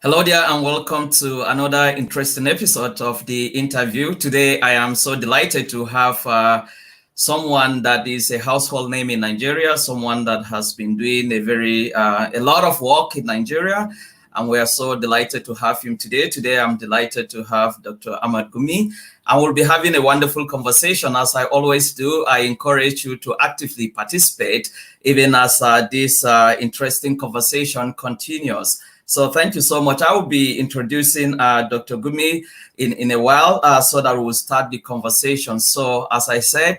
Hello there and welcome to another interesting episode of the interview. Today I am so delighted to have someone that is a household name in Nigeria, someone that has been doing a lot of work in Nigeria, and we are so delighted to have him today. Today I'm delighted to have Dr. Ahmad Gumi, and we'll be having a wonderful conversation. As I always do, I encourage you to actively participate even as this interesting conversation continues. So thank you so much. I will be introducing Dr. Gumi in a while so that we will start the conversation. So as I said,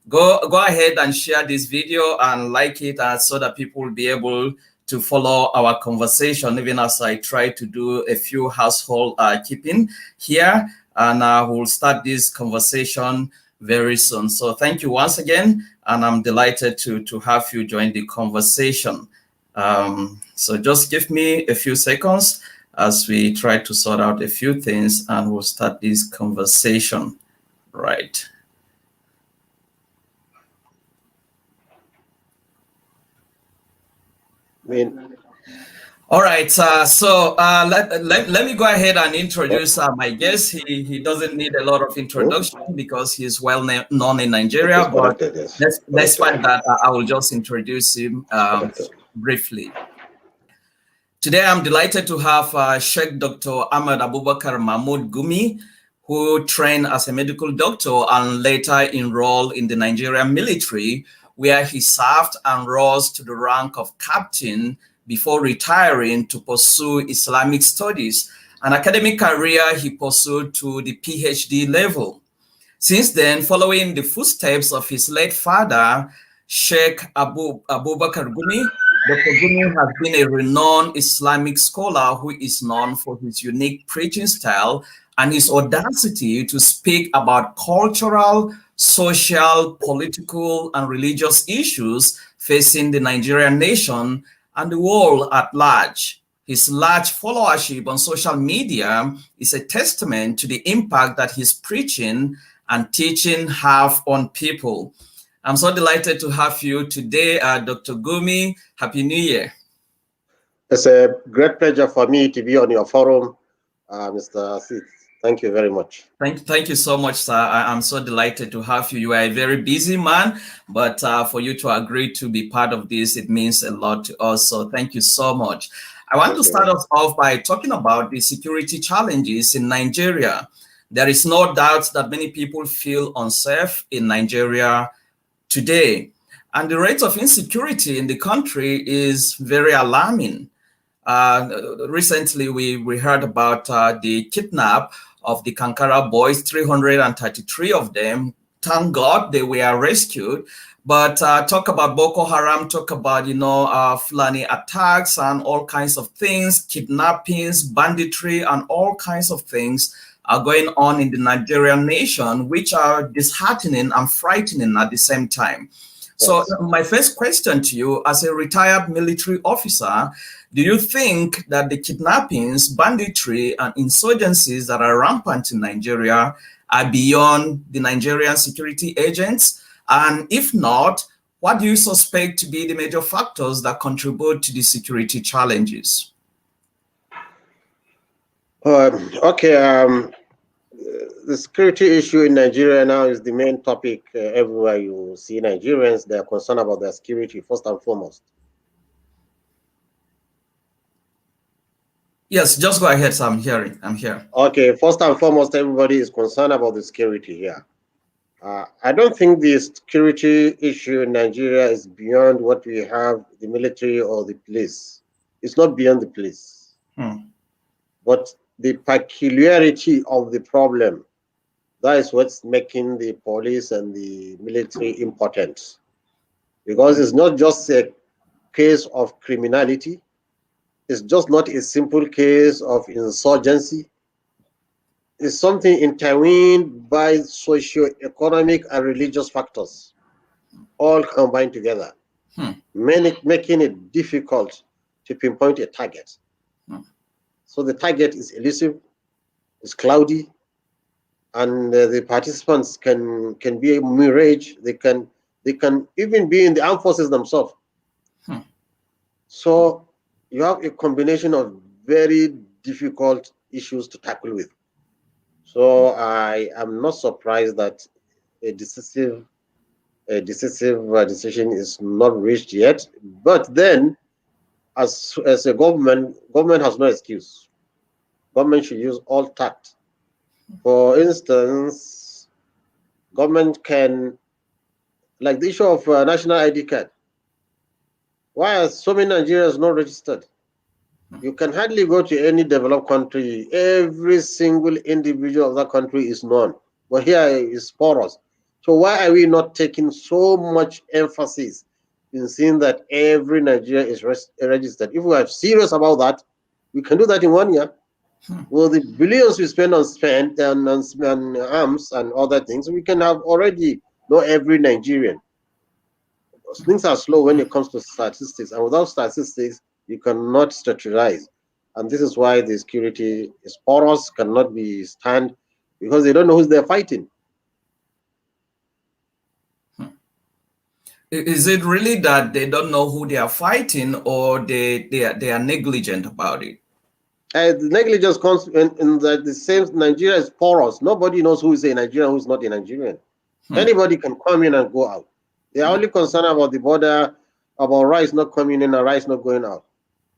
go ahead and share this video and like it so that people will be able to follow our conversation, even as I try to do a few household keeping here. And we'll start this conversation very soon. So thank you once again. And I'm delighted to have you join the conversation. So just give me a few seconds as we try to sort out a few things and we'll start this conversation. Right. All right. Let me go ahead and introduce my guest. He doesn't need a lot of introduction because he's well known in Nigeria. But despite that, I will just introduce him briefly. Today, I'm delighted to have Sheikh Dr. Ahmad Abubakar Mahmud Gumi, who trained as a medical doctor and later enrolled in the Nigerian military, where he served and rose to the rank of captain before retiring to pursue Islamic studies, an academic career he pursued to the PhD level. Since then, following the footsteps of his late father, Sheikh Abubakar Gumi, Dr. Gumi has been a renowned Islamic scholar who is known for his unique preaching style and his audacity to speak about cultural, social, political, and religious issues facing the Nigerian nation and the world at large. His large followership on social media is a testament to the impact that his preaching and teaching have on people. I'm so delighted to have you today, Dr. Gumi. Happy New Year. It's a great pleasure for me to be on your forum, Mr. Sheikh. Thank you very much. Thank you so much, sir. I'm so delighted to have you. You are a very busy man, but for you to agree to be part of this, it means a lot to us. So thank you so much. I want to start us off by talking about the security challenges in Nigeria. There is no doubt that many people feel unsafe in Nigeria today, and the rate of insecurity in the country is very alarming. Recently, we heard about the kidnap of the Kankara boys, 333 of them. Thank God they were rescued. But talk about Boko Haram, talk about, Fulani attacks and all kinds of things, kidnappings, banditry, and all kinds of things are going on in the Nigerian nation, which are disheartening and frightening at the same time. So my first question to you, as a retired military officer, do you think that the kidnappings, banditry, and insurgencies that are rampant in Nigeria are beyond the Nigerian security agents? And if not, what do you suspect to be the major factors that contribute to the security challenges? The security issue in Nigeria now is the main topic everywhere you see Nigerians. They are concerned about their security first and foremost. Yes, just go ahead, sir. I'm here. Okay, first and foremost, everybody is concerned about the security here. I don't think the security issue in Nigeria is beyond what we have, the military or the police. It's not beyond the police. But the peculiarity of the problem, that is what's making the police and the military important. Because it's not just a case of criminality. It's just not a simple case of insurgency. It's something intertwined by socio-economic and religious factors, all combined together, making it difficult to pinpoint a target. So the target is elusive, it's cloudy, and the participants can be a mirage. They can even be in the armed forces themselves. So you have a combination of very difficult issues to tackle with. So I am not surprised that a decisive decision is not reached yet. But then, as a government has no excuse. Government should use all tact. For instance, government can, like the issue of national ID card. Why are so many Nigerians not registered? You can hardly go to any developed country. Every single individual of that country is known. But here is porous. So why are we not taking so much emphasis in seeing that every Nigerian is registered? If we are serious about that, we can do that in 1 year. Well, the billions we spend on arms and other things, we can have already know every Nigerian. Things are slow when it comes to statistics, and without statistics, you cannot strategize. And this is why the security is porous, cannot be stand, because they don't know who they're fighting. Is it really that they don't know who they are fighting, or they are negligent about it? The negligence comes in that the same Nigeria is porous. Nobody knows who is a Nigerian, who is not a Nigerian. Anybody can come in and go out. They are only concerned about the border, about rice not coming in and rice not going out.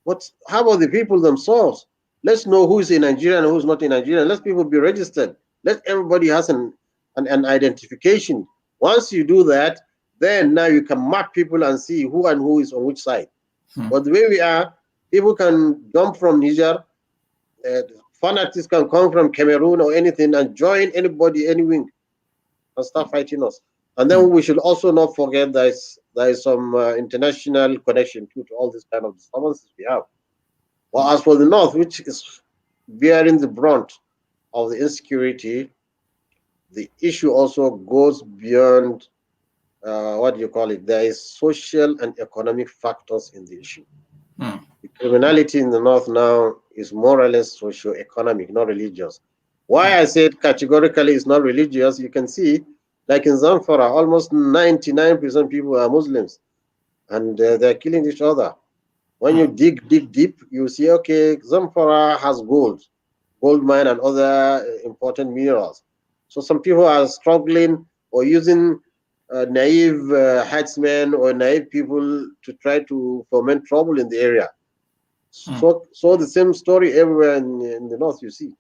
But how about the people themselves? Let's know who is a Nigerian and who is not a Nigerian. Let people be registered. Let everybody has an identification. Once you do that, then now you can map people and see who and who is on which side. But the way we are, people can jump from Niger, fanatics can come from Cameroon or anything and join anybody, any wing, and start fighting us. And then we should also not forget there is some international connection to all this kind of disturbances we have. Well, as for the North, which is bearing the brunt of the insecurity, the issue also goes beyond what do you call it? There is social and economic factors in the issue. The criminality in the North now is more or less socio-economic, not religious. Why I said categorically it's not religious, you can see, like in Zamfara, almost 99% people are Muslims, and they're killing each other. When you dig deep, you see, okay, Zamfara has gold mine and other important minerals. So some people are struggling or using naive herdsmen or naive people to try to foment trouble in the area. So the same story everywhere in the North, you see.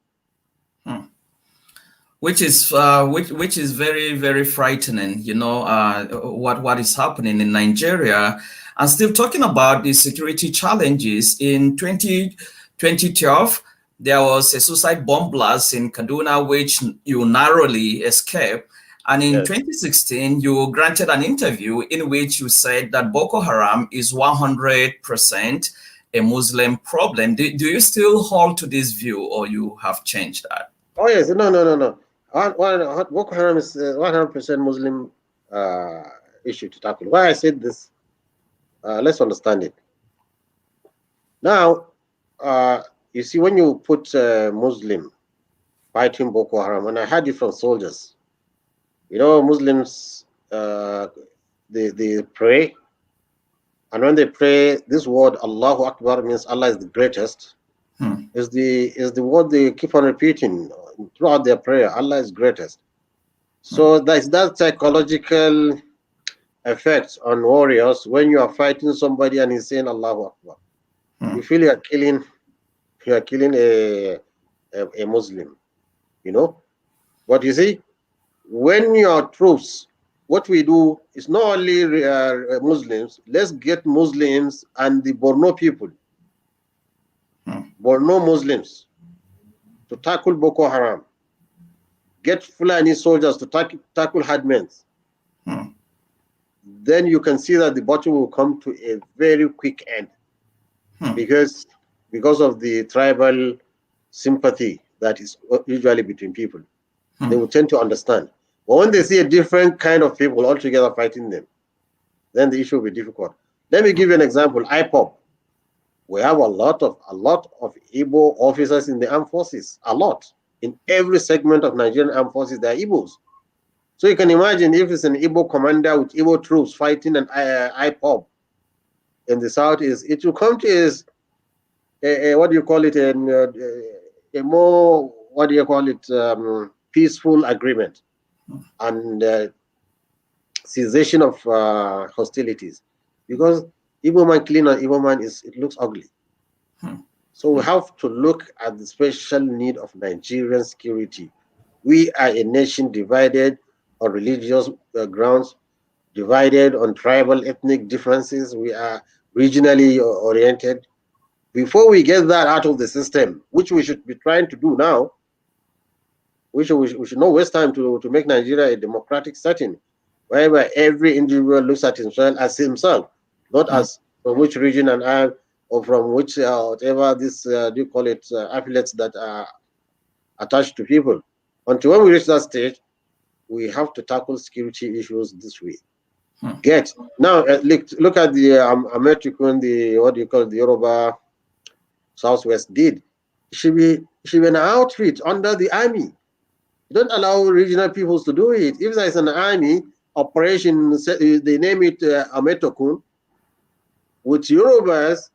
Which is which is very, very frightening, what is happening in Nigeria. And still talking about the security challenges, in 2012 there was a suicide bomb blast in Kaduna which you narrowly escaped, and in 2016 you granted an interview in which you said that Boko Haram is 100% a Muslim problem. Do you still hold to this view, or you have changed that? Oh yes, no. Boko Haram is 100% Muslim issue to tackle. Why I said this, let's understand it. Now, you see, when you put Muslim fighting Boko Haram, and I heard it from soldiers, Muslims, they pray, and when they pray, this word Allahu Akbar means Allah is the greatest. Is the word they keep on repeating throughout their prayer. Allah is greatest. So there's that psychological effect on warriors when you are fighting somebody and he's saying Allahu Akbar. You feel you are killing a Muslim, But you see, when your troops, what we do is not only Muslims. Let's get Muslims and the Borno people. Borno Muslims to tackle Boko Haram, get Fulani soldiers to tackle hardmen. Then you can see that the battle will come to a very quick end, because of the tribal sympathy that is usually between people. They will tend to understand. But when they see a different kind of people altogether fighting them, then the issue will be difficult. Let me give you an example. IPOB. We have a lot of Igbo officers in the armed forces. A lot. In every segment of Nigerian armed forces, there are Igbos. So you can imagine if it's an Igbo commander with Igbo troops fighting an IPOB in the southeast, it will come to what do you call it, a more, what do you call it, peaceful agreement and cessation of hostilities, because Igbo man clean and Igbo man is, it looks ugly. So we have to look at the special need of Nigerian security. We are a nation divided on religious grounds, divided on tribal ethnic differences. We are regionally oriented. Before we get that out of the system, which we should be trying to do now, we should not waste time to make Nigeria a democratic setting, whereby every individual looks at himself as himself, not as from which region and I, or from which whatever this do you call it, affiliates that are attached to people. Until when we reach that stage, we have to tackle security issues this way. Get now, look at the American, the what do you call it, the Yoruba Southwest did. She be an outfit under the army. You don't allow regional peoples to do it. If there's an army operation, they name it Ametokun, with Yorubas,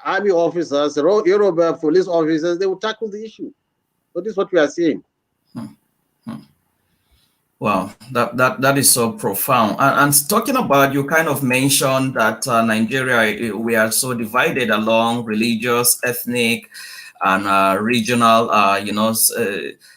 army officers, Yoruba police officers, they will tackle the issue. So this is what we are seeing. Wow, that is so profound. And talking about, you kind of mentioned that Nigeria, we are so divided along religious, ethnic, and regional,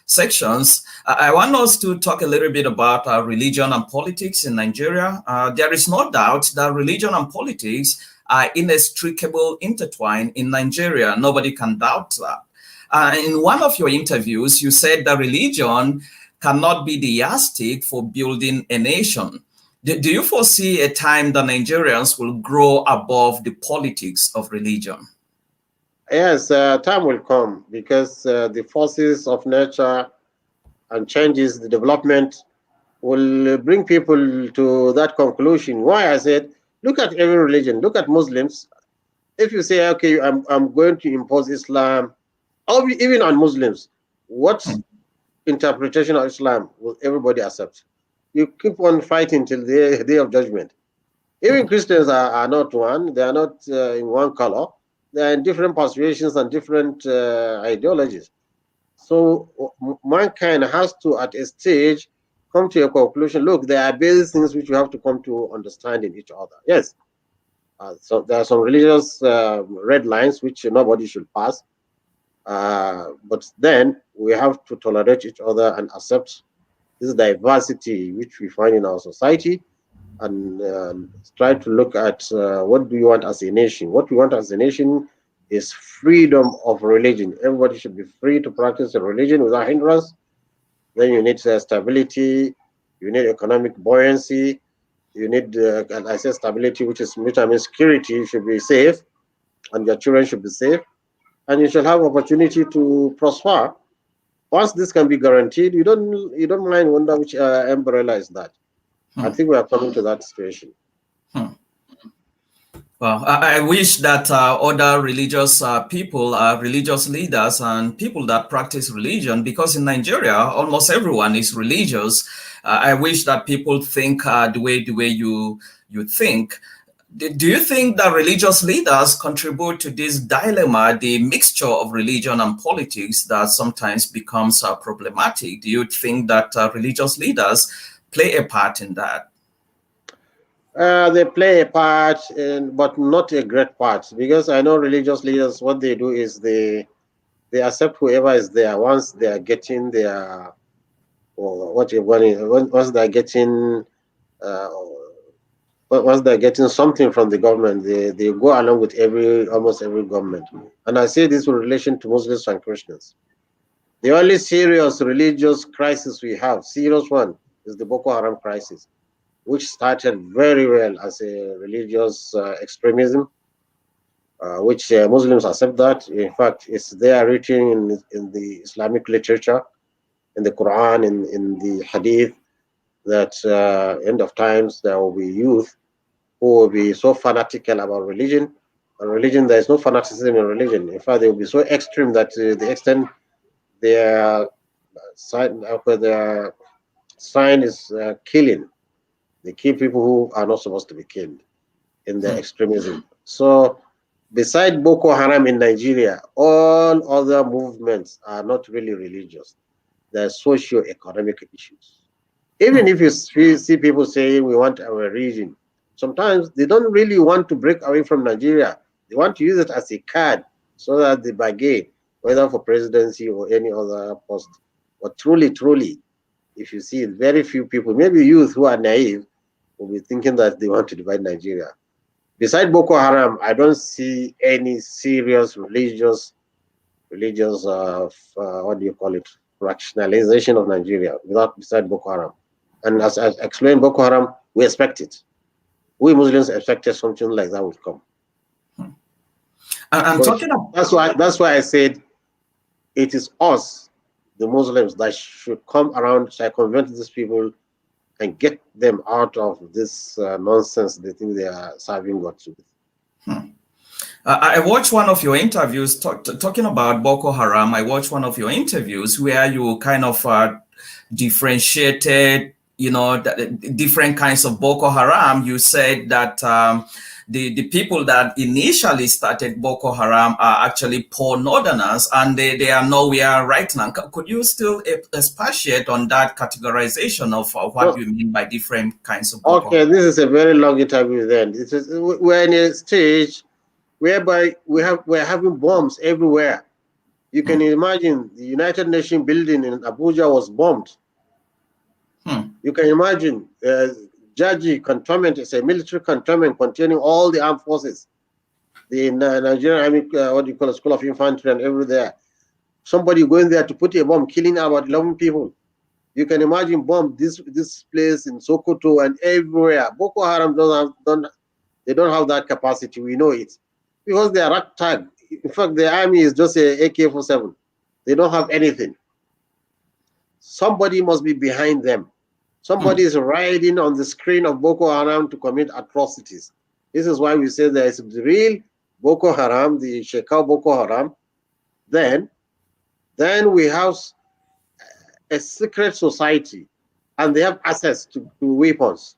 sections. I want us to talk a little bit about religion and politics in Nigeria. There is no doubt that religion and politics are inextricably intertwined in Nigeria. Nobody can doubt that. In one of your interviews, you said that religion cannot be the yardstick for building a nation. Do you foresee a time that Nigerians will grow above the politics of religion? Yes, time will come, because the forces of nature and changes, the development will bring people to that conclusion. Why I said, look at every religion, look at Muslims. If you say, okay, I'm going to impose Islam, even on Muslims, what interpretation of Islam will everybody accept? You keep on fighting till the day of judgment. Even Christians are not one, they are not in one color, they are in different persuasions and different ideologies. So mankind has to, at a stage, come to a conclusion. Look, there are basic things which you have to come to understand in each other. Yes, so there are some religious red lines which nobody should pass. But then we have to tolerate each other and accept this diversity which we find in our society, and try to look at what do you want as a nation. What we want as a nation is freedom of religion. Everybody should be free to practice a religion without hindrance. Then you need stability, you need economic buoyancy, you need, as I said, stability, which I mean security. You should be safe, and your children should be safe, and you should have opportunity to prosper. Once this can be guaranteed, you don't mind wonder which umbrella is that. I think we are coming to that situation. Well, I wish that other religious people, religious leaders, and people that practice religion, because in Nigeria, almost everyone is religious. I wish that people think the way you think. Do you think that religious leaders contribute to this dilemma, the mixture of religion and politics that sometimes becomes problematic? Do you think that religious leaders play a part in that? They play a part, but not a great part, because I know religious leaders, what they do is they accept whoever is there once they are getting their, or what you want, once they're getting uh, once they're getting something from the government, they go along with almost every government. And I say this in relation to Muslims and Christians. The only serious religious crisis we have, serious one, is the Boko Haram crisis, which started very well as a religious extremism, which Muslims accept that. In fact, it's there written in the Islamic literature, in the Quran, in the Hadith, that end of times there will be youth who will be so fanatical about religion. Religion, there is no fanaticism in religion. In fact, they will be so extreme that the extent their their sign is killing. They kill people who are not supposed to be killed in their extremism. So beside Boko Haram in Nigeria, all other movements are not really religious. They're socio-economic issues. Even if you see people saying we want our region, sometimes they don't really want to break away from Nigeria. They want to use it as a card so that they bargain, whether for presidency or any other post. But truly, if you see it, very few people, maybe youth who are naive, will be thinking that they want to divide Nigeria. Beside Boko Haram, I don't see any serious religious what do you call it, fractionalization of Nigeria without beside Boko Haram. And as I explained, Boko Haram, we expect it. We Muslims expected something like that would come. I'm So talking about, that's why I said it is us, the Muslims, that should come around, circumvent these people and get them out of this nonsense they think they are serving God with. I watched one of your interviews talking about Boko Haram. I watched one of your interviews where you kind of differentiated, different kinds of Boko Haram. You said that the people that initially started Boko Haram are actually poor northerners, and they are nowhere right now. Could you still expatiate on that categorization of what you mean by different kinds of Boko Okay, Haram? this is a very long interview then. We're in a stage whereby we're having bombs everywhere. You can imagine the United Nations building in Abuja was bombed. You can imagine Jaji cantonment is a military cantonment containing all the armed forces. The Nigerian Army, what do you call a School of Infantry and everywhere. Somebody going there to put a bomb, killing about 11 people. You can imagine bomb this place in Sokoto and everywhere. Boko Haram they don't have that capacity. We know it because they are ragtag. In fact, the army is just a AK-47. They don't have anything. Somebody must be behind them. Somebody is riding on the screen of Boko Haram to commit atrocities. This is why we say there is the real Boko Haram, the Sheikh Boko Haram. Then we have a secret society, and they have access to weapons,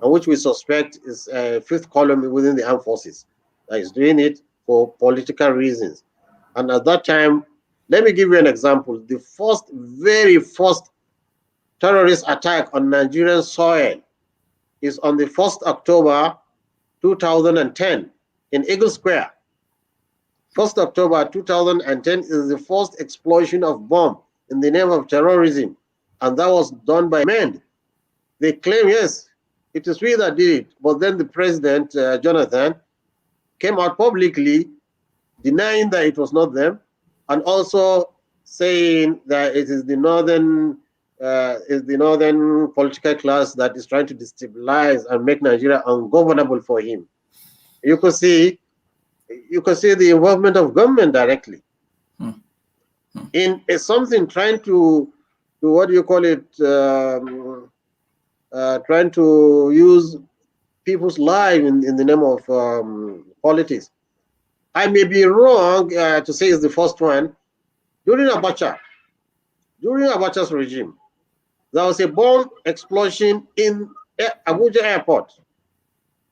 and which we suspect is a fifth column within the armed forces that is doing it for political reasons. And at that time, let me give you an example. The very first terrorist attack on Nigerian soil is on the 1st October 2010 in Eagle Square. 1st October 2010 is the first explosion of bomb in the name of terrorism, and that was done by men. They claim, yes, it is we that did it, but then the president, Jonathan, came out publicly denying that it was not them, and also saying that it is the northern political class that is trying to destabilize and make Nigeria ungovernable for him. You could see the involvement of government directly in something trying to what do you call it? Trying to use people's lives in the name of politics. I may be wrong to say it's the first one. During Abacha's regime, there was a bomb explosion in Abuja airport.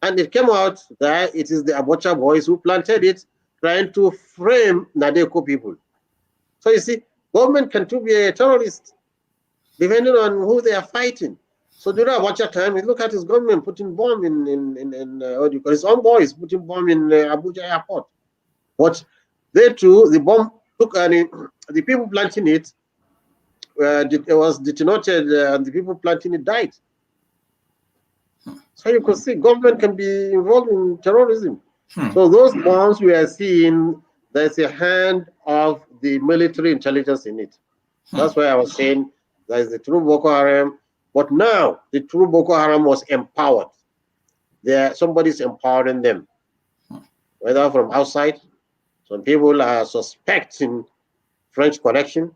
And it came out that it is the Abacha boys who planted it, trying to frame Nadeko people. So you see, government can too be a terrorist, depending on who they are fighting. So during Abacha time, we look at his government putting bomb in what do you call his own boys putting bomb in Abuja airport. But they too, the bomb took the people planting it, it was detonated and the people planting it died. So you could see government can be involved in terrorism. So those bombs we are seeing, there's a hand of the military intelligence in it. That's why I was saying there's the true Boko Haram, but now the true Boko Haram was empowered. Somebody's empowering them, whether from outside. Some people are suspecting French connection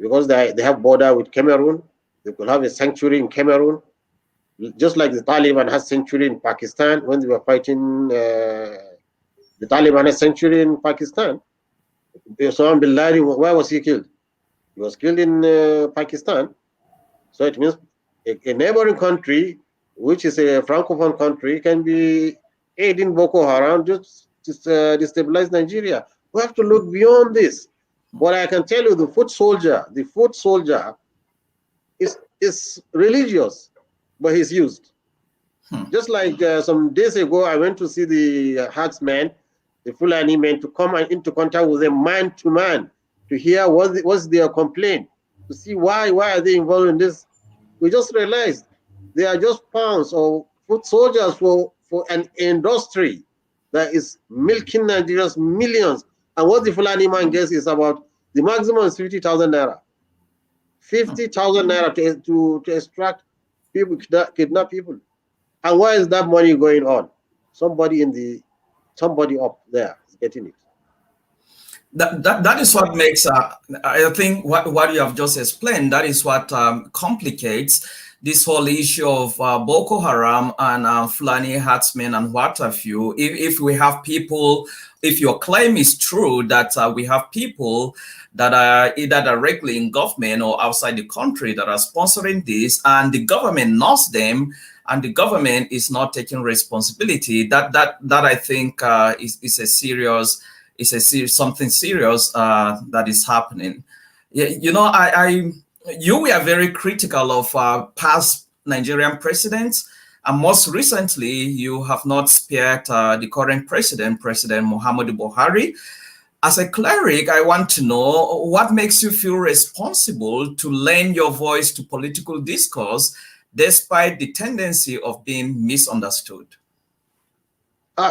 because they have border with Cameroon. They could have a sanctuary in Cameroon, just like the Taliban has sanctuary in Pakistan when they were fighting. The Taliban has sanctuary in Pakistan. Osama bin Laden, where was he killed? He was killed in Pakistan. So it means a neighboring country, which is a francophone country, can be aiding Boko Haram just destabilize Nigeria. We have to look beyond this. But I can tell you, the foot soldier is religious, but he's used. Just like some days ago, I went to see the herdsmen, the Fulani men, to come into contact with them man to man, to hear what's their complaint, to see why are they involved in this. We just realized they are just pawns or foot soldiers for an industry that is milking Nigerians millions. And what the Fulani man gets is about, the maximum is 50,000 naira. 50,000 naira to extract people, kidnap people. And why is that money going on? Somebody up there is getting it. That is what makes, I think what you have just explained, that is what complicates this whole issue of Boko Haram and Fulani herdsmen and what have you. If we have people, if your claim is true that we have people that are either directly in government or outside the country that are sponsoring this, and the government knows them, and the government is not taking responsibility, that I think is a serious, something serious that is happening. You know, you were very critical of past Nigerian presidents, and most recently, you have not spared the current President Muhammadu Buhari. As a cleric, I want to know what makes you feel responsible to lend your voice to political discourse despite the tendency of being misunderstood.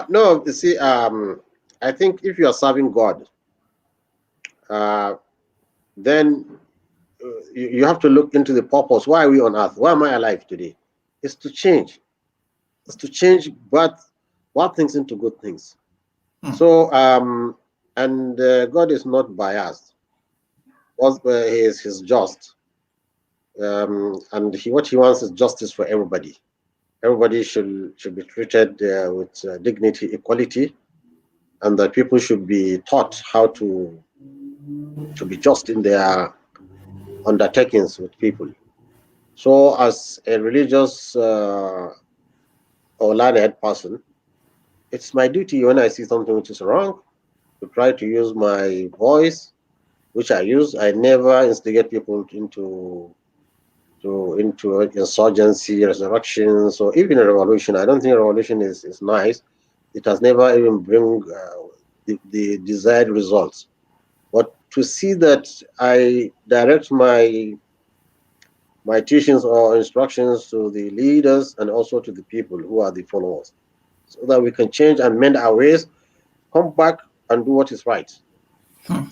No, you see, I think if you are serving God, then you have to look into the purpose. Why are we on earth? Why am I alive today? It's to change. It's to change bad things into good things. So, and God is not biased. He's just. And what he wants is justice for everybody. Everybody should be treated with dignity, equality, and that people should be taught how to be just in their undertakings with people. So, as a religious or learned person, it's my duty when I see something which is wrong to try to use my voice, which I use. I never instigate people into insurgency, resurrections, or even a revolution. I don't think a revolution is nice. It has never even bring the desired results. But to see that I direct my teachings or instructions to the leaders and also to the people who are the followers, so that we can change and mend our ways, come back and do what is right.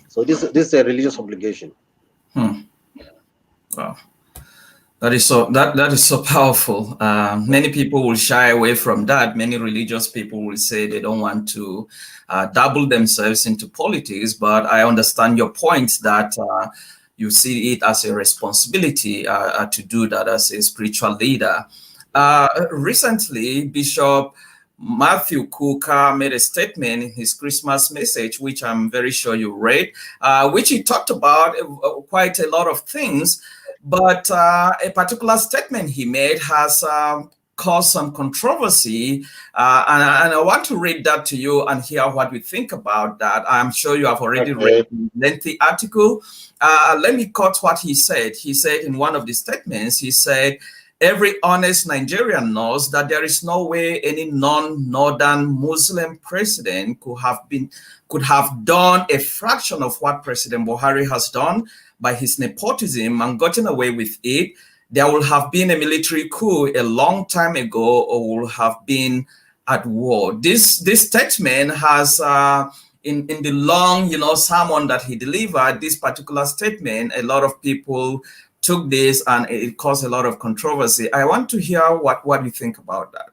So this is a religious obligation. Wow. That is so powerful. Many people will shy away from that. Many religious people will say they don't want to dabble themselves into politics. But I understand your point that you see it as a responsibility to do that as a spiritual leader. Recently, Bishop Matthew Kuka made a statement in his Christmas message, which I'm very sure you read, which he talked about quite a lot of things. But a particular statement he made has caused some controversy. And I want to read that to you and hear what you think about that. I'm sure you have already read the lengthy article. Let me quote what he said. He said in one of the statements, he said, "Every honest Nigerian knows that there is no way any non-Northern Muslim president could have done a fraction of what President Buhari has done by his nepotism and gotten away with it. There will have been a military coup a long time ago, or will have been at war." This statement has, in the long, sermon that he delivered, this particular statement, a lot of people took this and it caused a lot of controversy. I want to hear what you think about that.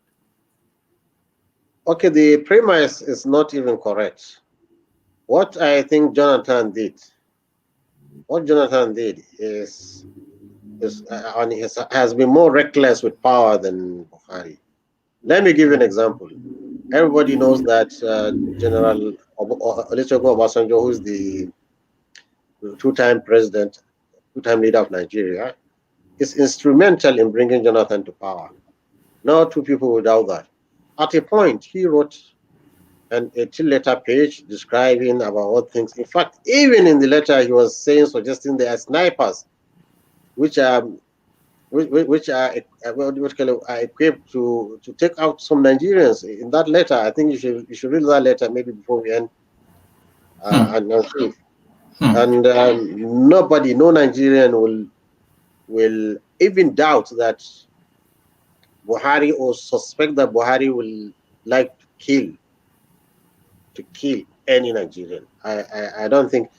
Okay, the premise is not even correct. What I think Jonathan did has been more reckless with power than Buhari. Let me give you an example. Everybody knows that General Olusegun Obasanjo, who is the two-time president, two-time leader of Nigeria, is instrumental in bringing Jonathan to power. No two people will doubt that. At a point, he wrote and a two letter page describing about what things. In fact, even in the letter, he was saying, suggesting there are snipers which are which are are equipped to take out some Nigerians. In that letter, I think you should read that letter maybe before we end Hmm. and see. Hmm. And nobody, no Nigerian will even doubt that Buhari or suspect that Buhari will like to kill any Nigerian. I don't think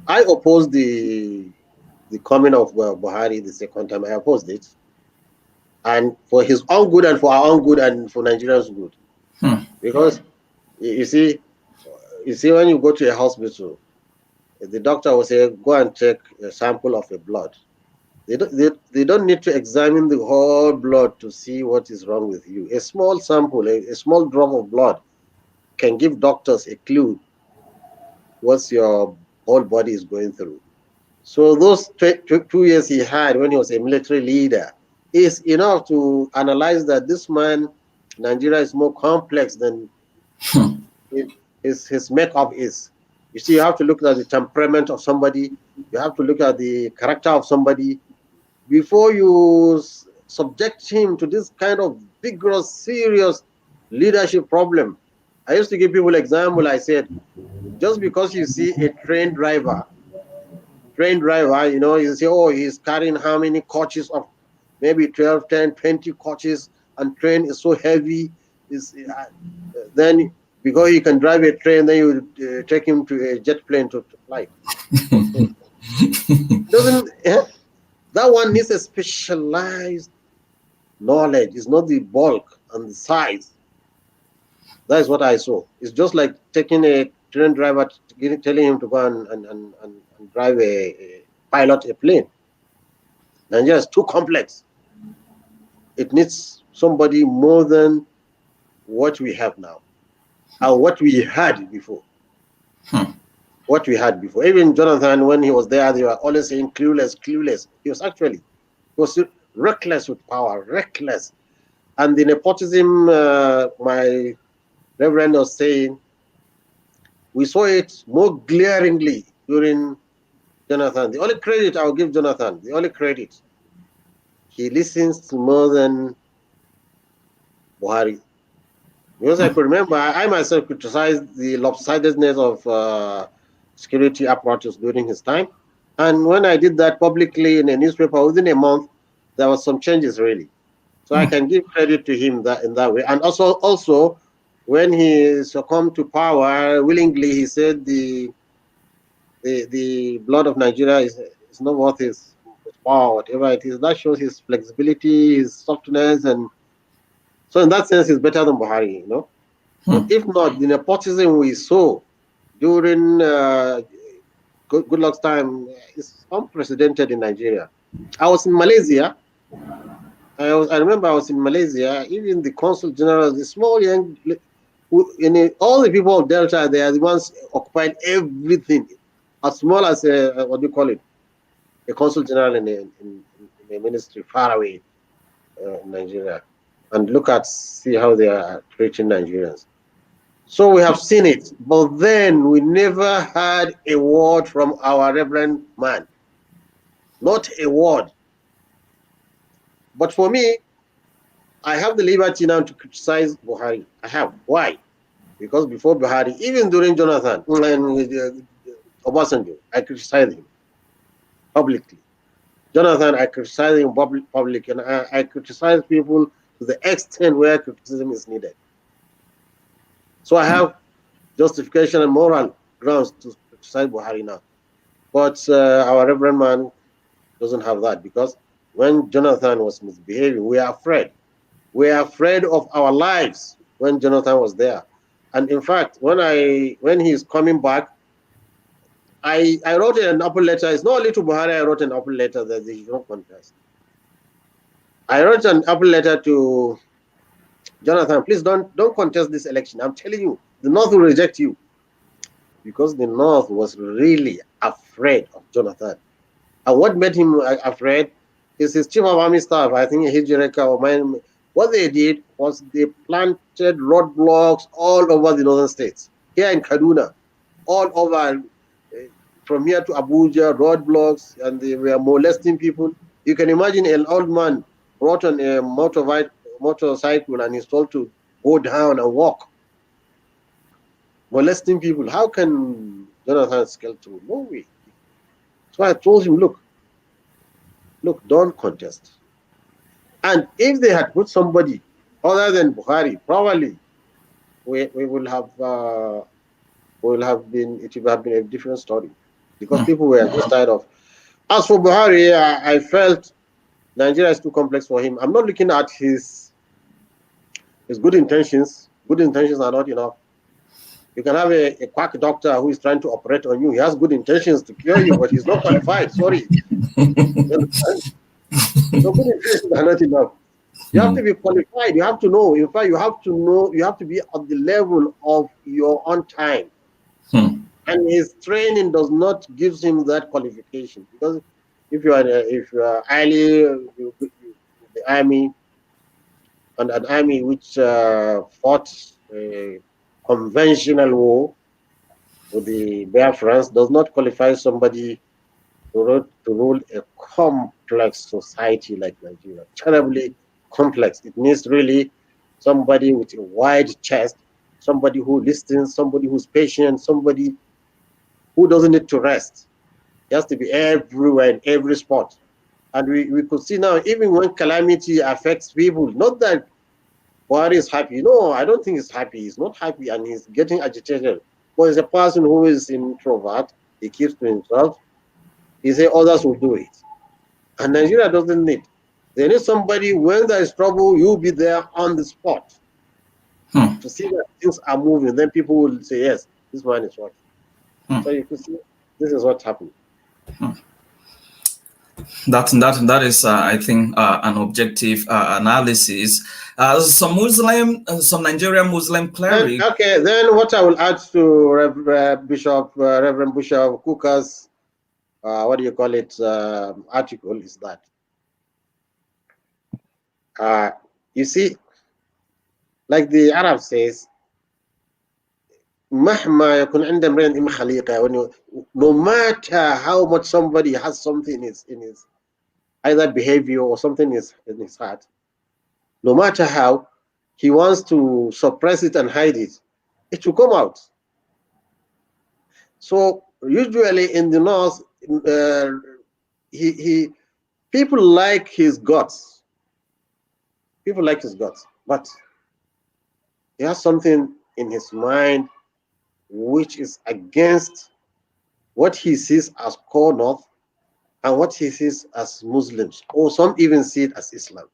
I oppose the coming of Buhari the second time. I opposed it, and for his own good and for our own good and for Nigerians' good. Hmm. Because you see, when you go to a hospital, the doctor will say, "Go and take a sample of your blood." They don't need to examine the whole blood to see what is wrong with you. A small sample, a small drop of blood can give doctors a clue what your whole body is going through. So those 2 years he had when he was a military leader is enough to analyze that this man, Nigeria, is more complex than Hmm. his makeup is. You see, you have to look at the temperament of somebody. You have to look at the character of somebody before you subject him to this kind of vigorous, serious leadership problem. I used to give people example. I said, just because you see a train driver, you say, oh, he's carrying how many coaches of maybe 12, 10, 20 coaches, and train is so heavy. Is Then because he can drive a train, then you take him to a jet plane to fly. Doesn't that one needs a specialized knowledge. It's not the bulk and the size. That is what I saw. It's just like taking a train driver, telling him to go and drive pilot a plane. Nigeria is too complex. It needs somebody more than what we have now and what we had before. Hmm. What we had before. Even Jonathan, when he was there, they were always saying clueless, clueless. He was reckless with power, reckless. And the nepotism, my reverend was saying, we saw it more glaringly during Jonathan. The only credit I'll give Jonathan, the only credit, he listens to more than Buhari. Because I Hmm. could remember, I myself criticized the lopsidedness of security apparatus during his time. And when I did that publicly in a newspaper within a month, there was some changes really. So I Hmm. can give credit to him that in that way. And also when he succumbed to power willingly, he said the blood of Nigeria is not worth his power, whatever it is. That shows his flexibility, his softness, and so in that sense, he's better than Buhari. But Hmm. if not, the nepotism we saw during good luck's time is unprecedented in Nigeria. I was in Malaysia. I remember I was in Malaysia. Even the consul general, the small young, all the people of Delta, they are the ones occupying everything. As small as what do you call it? A consul general in a ministry far away in Nigeria, and see how they are treating Nigerians. So we have seen it, but then we never had a word from our reverend man, not a word. But for me, I have the liberty now to criticize Buhari. I have. Why? Because before Buhari, even during Jonathan and Obasanjo, I criticized him publicly. Jonathan, I criticize him public, and I criticize people to the extent where criticism is needed. So I have justification and moral grounds to criticize Buhari now. But our Reverend man doesn't have that because when Jonathan was misbehaving, we are afraid. We are afraid of our lives when Jonathan was there. And in fact, when he's coming back, I wrote an open letter. It's not only to Buhari, I wrote an open letter that they should not contest. I wrote an open letter to Jonathan, please don't contest this election. I'm telling you, the North will reject you because the North was really afraid of Jonathan. And what made him afraid is his chief of army staff. I think Hijireka or mine. What they did was they planted roadblocks all over the northern states. Here in Kaduna, all over, from here to Abuja, roadblocks, and they were molesting people. You can imagine an old man brought on a motorcycle and he's told to go down and walk, molesting people. How can Jonathan scale through? No way. So I told him, look, don't contest. And if they had put somebody other than Buhari, probably we will have been, it would have been a different story, because people were just tired of. As for Buhari, I felt Nigeria is too complex for him. I'm not looking at his good intentions. Good intentions are not enough. You can have a quack doctor who is trying to operate on you. He has good intentions to cure you, but he's not qualified. Sorry. So good intentions are not enough. You have to be qualified. You have to know. In fact, you have to know. You have to be at the level of your own time. And his training does not give him that qualification, because if you are highly the army, and an army which fought a conventional war with the Biafrans, does not qualify somebody to rule a complex society like Nigeria. Terribly complex. It needs really somebody with a wide chest, somebody who listens, somebody who's patient, somebody who doesn't need to rest. He has to be everywhere in every spot. And we could see now, even when calamity affects people, not that Buhari is happy. No, I don't think he's happy. He's not happy and he's getting agitated. But he's a person who is introvert. He keeps to himself. He says others will do it. And Nigeria doesn't need. They need somebody, when there is trouble, you'll be there on the spot to see that things are moving. Then people will say, yes, this man is working. So you can see this is what's happening. That is, I think, an objective analysis. Some Nigerian Muslim cleric. Then what I will add to Reverend Bishop Kuka's, what do you call it, article is that, you see, like the Arab says, مهما يكون عند امرئ إم خليقة, no matter how much somebody has something in his either behavior or something in his heart, no matter how he wants to suppress it and hide it, it will come out. So usually in the north, people like his guts. People like his guts, but he has something in his mind which is against what he sees as core north and what he sees as Muslims, or some even see it as Islam.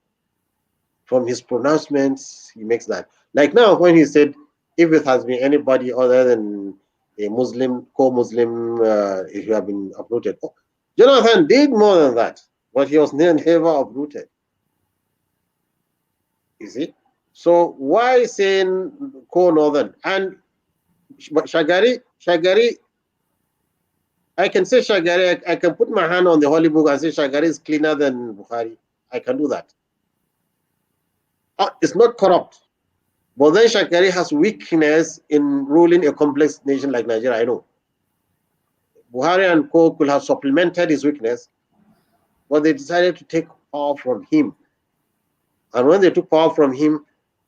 From his pronouncements, he makes that. Like now, when he said, if it has been anybody other than a Muslim, co-Muslim, if you have been uprooted. Oh, Jonathan did more than that, but he was never uprooted. You see? So why saying co-Northern? And Shagari, I can say Shagari, I can put my hand on the Holy Book and say Shagari is cleaner than Bukhari. I can do that. It's not corrupt. But then Shagari has weakness in ruling a complex nation like Nigeria, I know. Buhari and Co could have supplemented his weakness, but they decided to take power from him. And when they took power from him,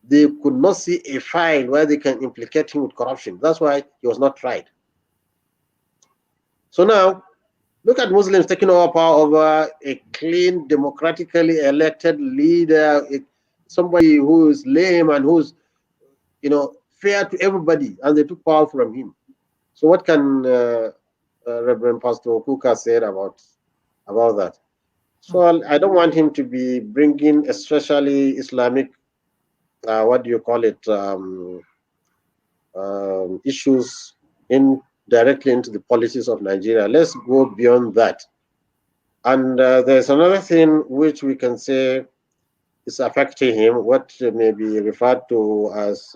they could not see a file where they can implicate him with corruption. That's why he was not tried. So now, look at Muslims taking over power over a clean, democratically elected leader, somebody who is lame and who's, fair to everybody, and they took power from him. So what can Reverend Pastor Kuka said about that? So I don't want him to be bringing especially Islamic, what do you call it, issues directly into the policies of Nigeria. Let's go beyond that. And there's another thing which we can say is affecting him, what may be referred to as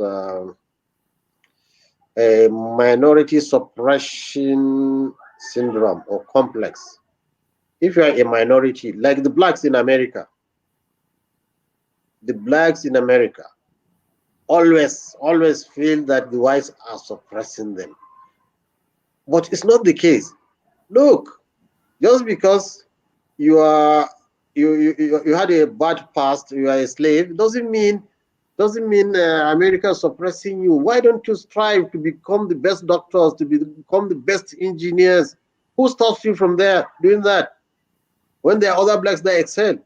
a minority suppression syndrome or complex. If you are a minority, like the blacks in America, the blacks in America always feel that the whites are suppressing them. But it's not the case. Look, just because you are you had a bad past, you are a slave, doesn't mean America is suppressing you. Why don't you strive to become the best doctors, to become the best engineers? Who stops you from there doing that when there are other blacks that excel?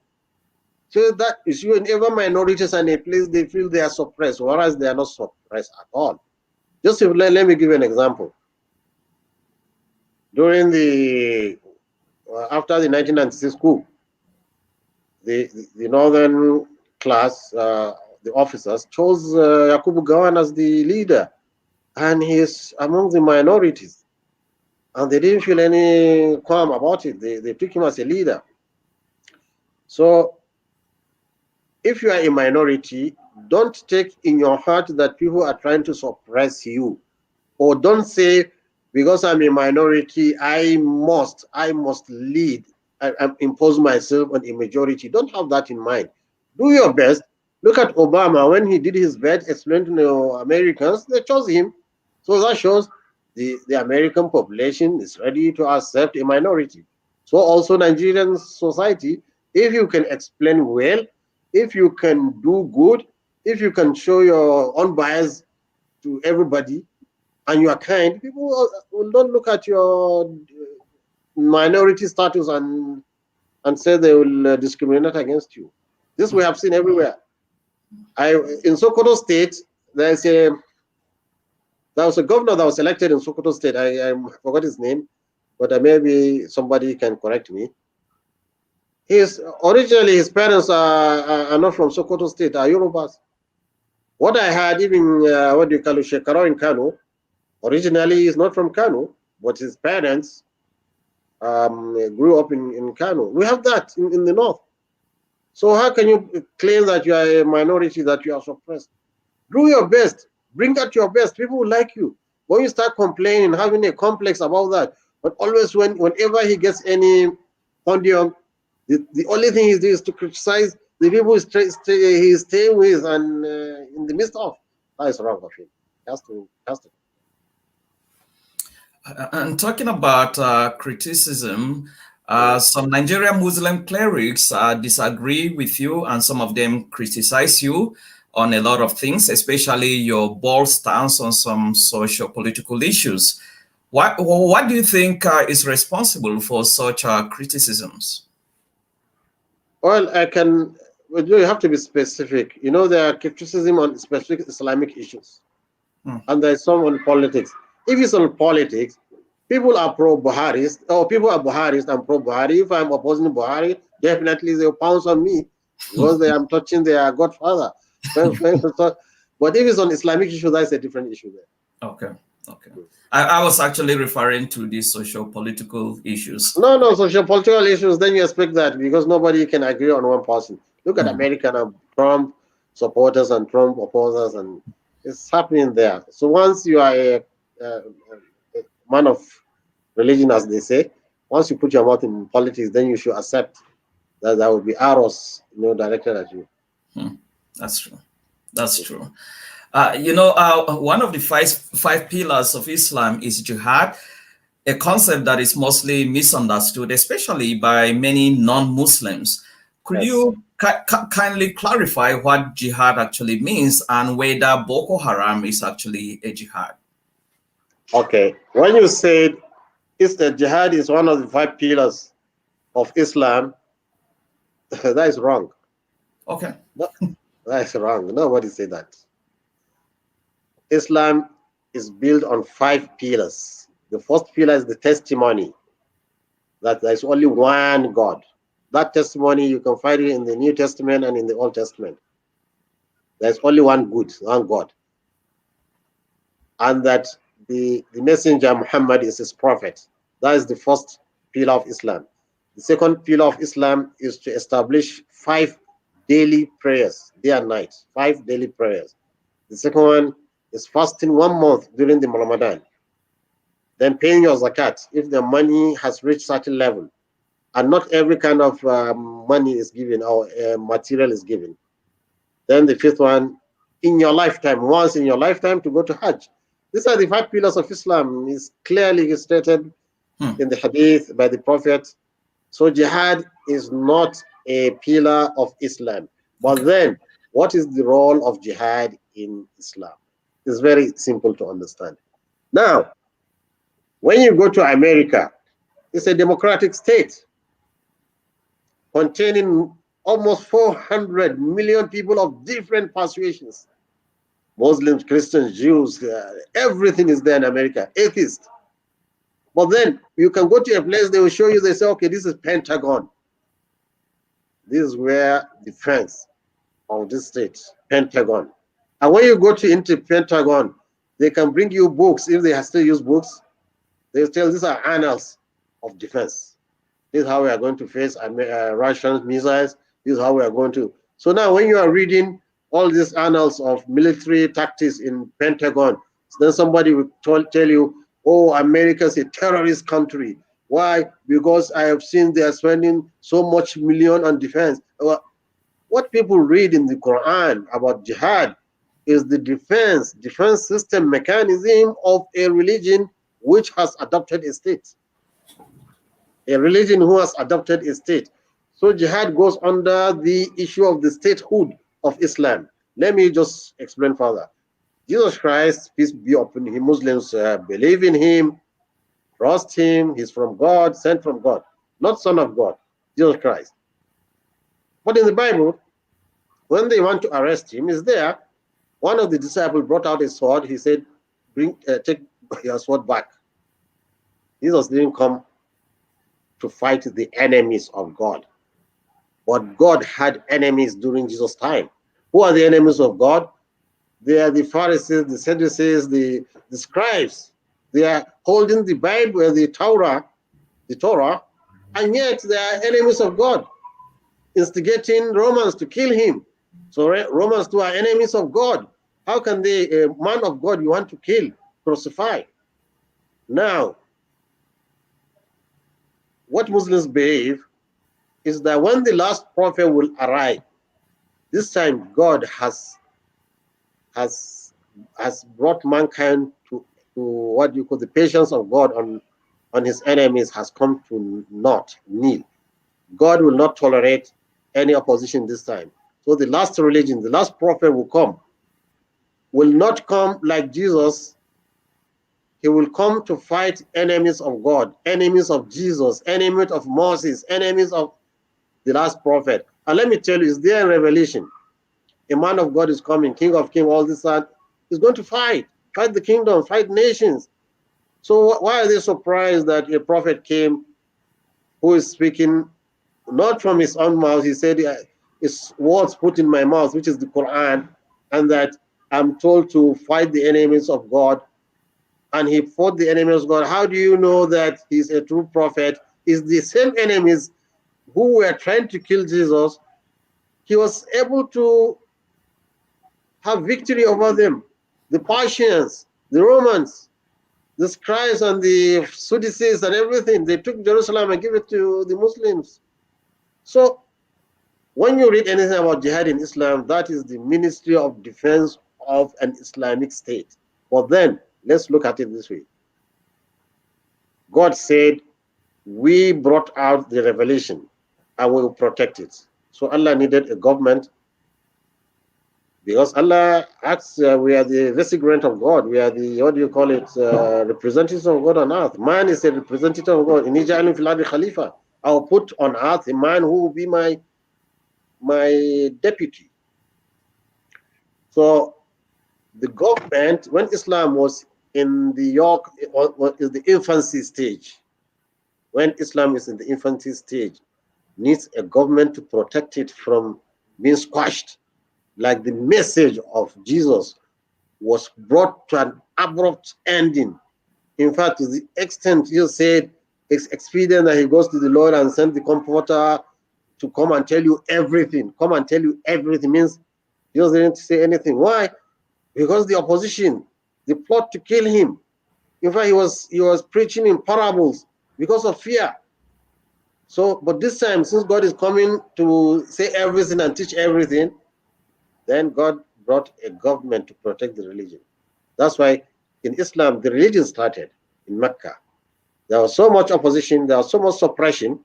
So that is whenever minorities are in a place, they feel they are suppressed, whereas they are not suppressed at all. Just let me give you an example. During the after the 1996 coup, the northern class, the officers chose Yakubu Gawan as the leader, and he is among the minorities, and they didn't feel any qualm about it. They took him as a leader. So if you are a minority, don't take in your heart that people are trying to suppress you, or don't say, because I'm a minority, I must lead and impose myself on a majority. Don't have that in mind. Do your best. Look at Obama. When he did his best, explain to the Americans, they chose him. So that shows the American population is ready to accept a minority. So also Nigerian society, if you can explain well, if you can do good, if you can show your own bias to everybody, and you are kind, people will not look at your minority status and say they will discriminate against you. This we have seen everywhere. In Sokoto State, there was a governor that was elected in Sokoto State. I forgot his name, but maybe somebody can correct me. Originally his parents are not from Sokoto State, are Yorubas. What I had, even what do you call it, Shekaro in Kano, originally he's not from Kano, but his parents grew up in Kano. We have that in the north. So how can you claim that you are a minority, that you are suppressed? Do your best. Bring out your best. People will like you. When you start complaining, having a complex about that, but always whenever he gets any podium, the only thing he does is to criticize the people he's staying with and in the midst of. That is wrong of him. Has to. And talking about criticism, some Nigerian Muslim clerics disagree with you, and some of them criticize you on a lot of things, especially your bold stance on some socio-political issues. What do you think is responsible for such criticisms? Well, you have to be specific. There are criticism on specific Islamic issues, and there's some on politics. If it's on politics, people are pro-Buharis, or people are Buharis and pro-Buhari. If I'm opposing Buhari, definitely they'll pounce on me because I'm touching their godfather. But if it's on Islamic issues, that's a different issue there. Okay. I was actually referring to these social-political issues. No, social-political issues, then you expect that because nobody can agree on one person. Look at American and Trump supporters and Trump opposers, and it's happening there. So once you are a man of religion, as they say, once you put your mouth in politics, then you should accept that there will be arrows, directed at you. That's true. That's true. One of the five pillars of Islam is jihad, a concept that is mostly misunderstood, especially by many non-Muslims. Could you kindly clarify what jihad actually means and whether Boko Haram is actually a jihad? Okay. When you said jihad is one of the five pillars of Islam, that is wrong. Okay. That is wrong. Nobody said that. Islam is built on five pillars. The first pillar is the testimony that there is only one God. That testimony, you can find it in the New Testament and in the Old Testament. There's only one God. And that the messenger Muhammad is his prophet. That is the first pillar of Islam. The second pillar of Islam is to establish 5 daily prayers, day and night, 5 daily prayers. The second one is fasting 1 month during the Ramadan. Then paying your zakat if the money has reached certain level. And not every kind of money is given or material is given. Then the fifth one, in your lifetime, once in your lifetime, to go to Hajj. These are the 5 pillars of Islam. It's clearly stated in the hadith by the Prophet. So jihad is not a pillar of Islam. But then, what is the role of jihad in Islam? It's very simple to understand. Now, when you go to America, it's a democratic state containing almost 400 million people of different persuasions. Muslims, Christians, Jews, everything is there in America, atheists. But then you can go to a place, they will show you, they say, okay, this is Pentagon. This is where the defense of this state, Pentagon. And when you go into Pentagon, they can bring you books. If they still use books, they tell these are annals of defense. This is how we are going to face Russian missiles. This is how we are going to. So now when you are reading all these annals of military tactics in Pentagon, then somebody will tell you, oh, America is a terrorist country. Why? Because I have seen they are spending so much million on defense. Well, what people read in the Quran about jihad is the defense system mechanism of a religion which has adopted a state. A religion who has adopted a state. So jihad goes under the issue of the statehood of Islam. Let me just explain further. Jesus Christ, peace be upon him, Muslims believe in him, trust him, he's from God, sent from God, not son of God, Jesus Christ. But in the Bible, when they want to arrest him, is there, one of the disciples brought out a sword, he said, take your sword back. Jesus didn't come to fight the enemies of God. But God had enemies during Jesus' time. Who are the enemies of God? They are the Pharisees, the Sadducees, the scribes. They are holding the Bible, the Torah, and yet they are enemies of God, instigating Romans to kill him. So Romans too are enemies of God. How can they, a man of God you want to kill, crucify? Now, what Muslims believe is that when the last prophet will arrive, this time God has brought mankind to what you call the patience of God on his enemies has come to not nil. God will not tolerate any opposition this time. So the last religion, the last prophet will not come like Jesus. He will come to fight enemies of God, enemies of Jesus, enemies of Moses, enemies of the last prophet. And let me tell you, is there a revelation? A man of God is coming, King of Kings, all this and he's going to fight the kingdom, fight nations. So why are they surprised that a prophet came who is speaking not from his own mouth? He said, it's words put in my mouth, which is the Quran, and that I'm told to fight the enemies of God. And he fought the enemies of God. How do you know that he's a true prophet? It's the same enemies who were trying to kill Jesus. He was able to have victory over them. The Persians, the Romans, the scribes and the Sadducees and everything, they took Jerusalem and gave it to the Muslims. So when you read anything about jihad in Islam, that is the Ministry of Defense of an Islamic State. But then, let's look at it this way. God said, we brought out the revelation and we will protect it. So Allah needed a government because Allah acts, we are the vicegerent of God. We are the, what do you call it, representatives of God on earth. Man is a representative of God. In Nigerian Filadi Khalifa, I will put on earth a man who will be my deputy. So the government, when Islam was in the infancy stage, when Islam is in the infancy stage, needs a government to protect it from being squashed. Like the message of Jesus was brought to an abrupt ending. In fact, to the extent you said it's expedient that he goes to the Lord and sends the comforter to come and tell you everything. Come and tell you everything means Jesus didn't say anything. Why? Because the opposition, the plot to kill him. In fact, he was preaching in parables because of fear. So, but this time, since God is coming to say everything and teach everything, Then God brought a government to protect the religion. That's why in Islam, the religion started in Mecca. There was so much opposition, there was so much suppression.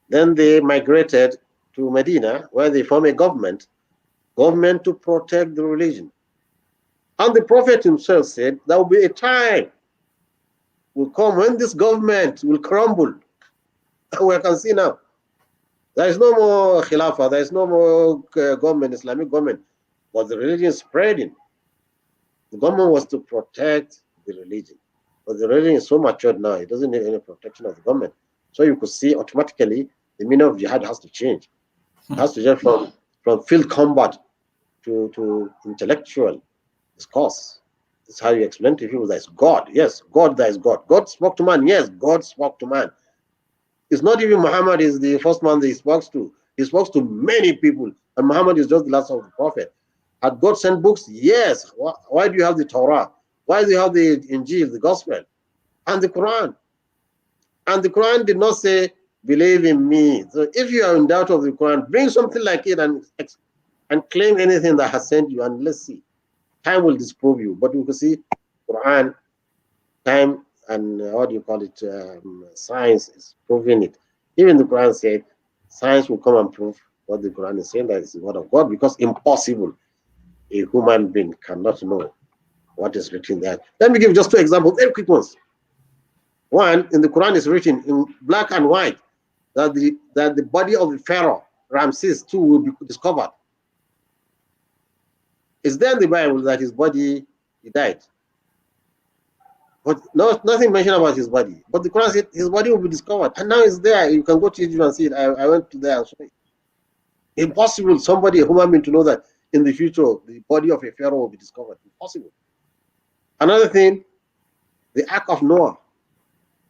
Then they migrated to Medina, where they formed a government to protect the religion. And the Prophet himself said, there will be a time will come when this government will crumble. We can see now. There is no more Khilafah, there is no more government, Islamic government, but the religion is spreading. The government was to protect the religion. But the religion is so matured now, it doesn't need any protection of the government. So you could see automatically the meaning of jihad has to change. It has to change from field combat to intellectual discourse. That's how you explain to people that is God. Yes, God, that is God. God spoke to man. Yes, God spoke to man. It's not even Muhammad is the first man that he spoke to. He spoke to many people. And Muhammad is just the last of the prophet. Had God sent books? Yes. Why do you have the Torah? Why do you have the Injil, the Gospel, and the Quran? And the Quran did not say, believe in me. So if you are in doubt of the Quran, bring something like it and claim anything that has sent you, and let's see. Time will disprove you. But you can see Quran, time, and what do you call it? Science is proving it. Even the Quran said, science will come and prove what the Quran is saying, that is the word of God, because impossible. A human being cannot know what is written there. Let me give just two examples, very quick ones. One, in the Quran is written in black and white that the body of the Pharaoh, Ramses II, will be discovered. It's there in the Bible that his body, he died. But nothing mentioned about his body. But the Quran said his body will be discovered. And now it's there. You can go to Egypt and see it. I went to there and saw it. Impossible, somebody, a human being, to know that in the future the body of a Pharaoh will be discovered. Impossible. Another thing, the Ark of Noah.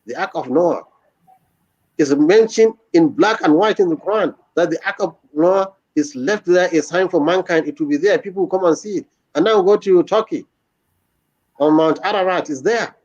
The Ark of Noah is mentioned in black and white in the Quran, that the Ark of Noah is left there, a sign for mankind. It will be there. People will come and see it. And now go to Turkey. On Mount Ararat is there.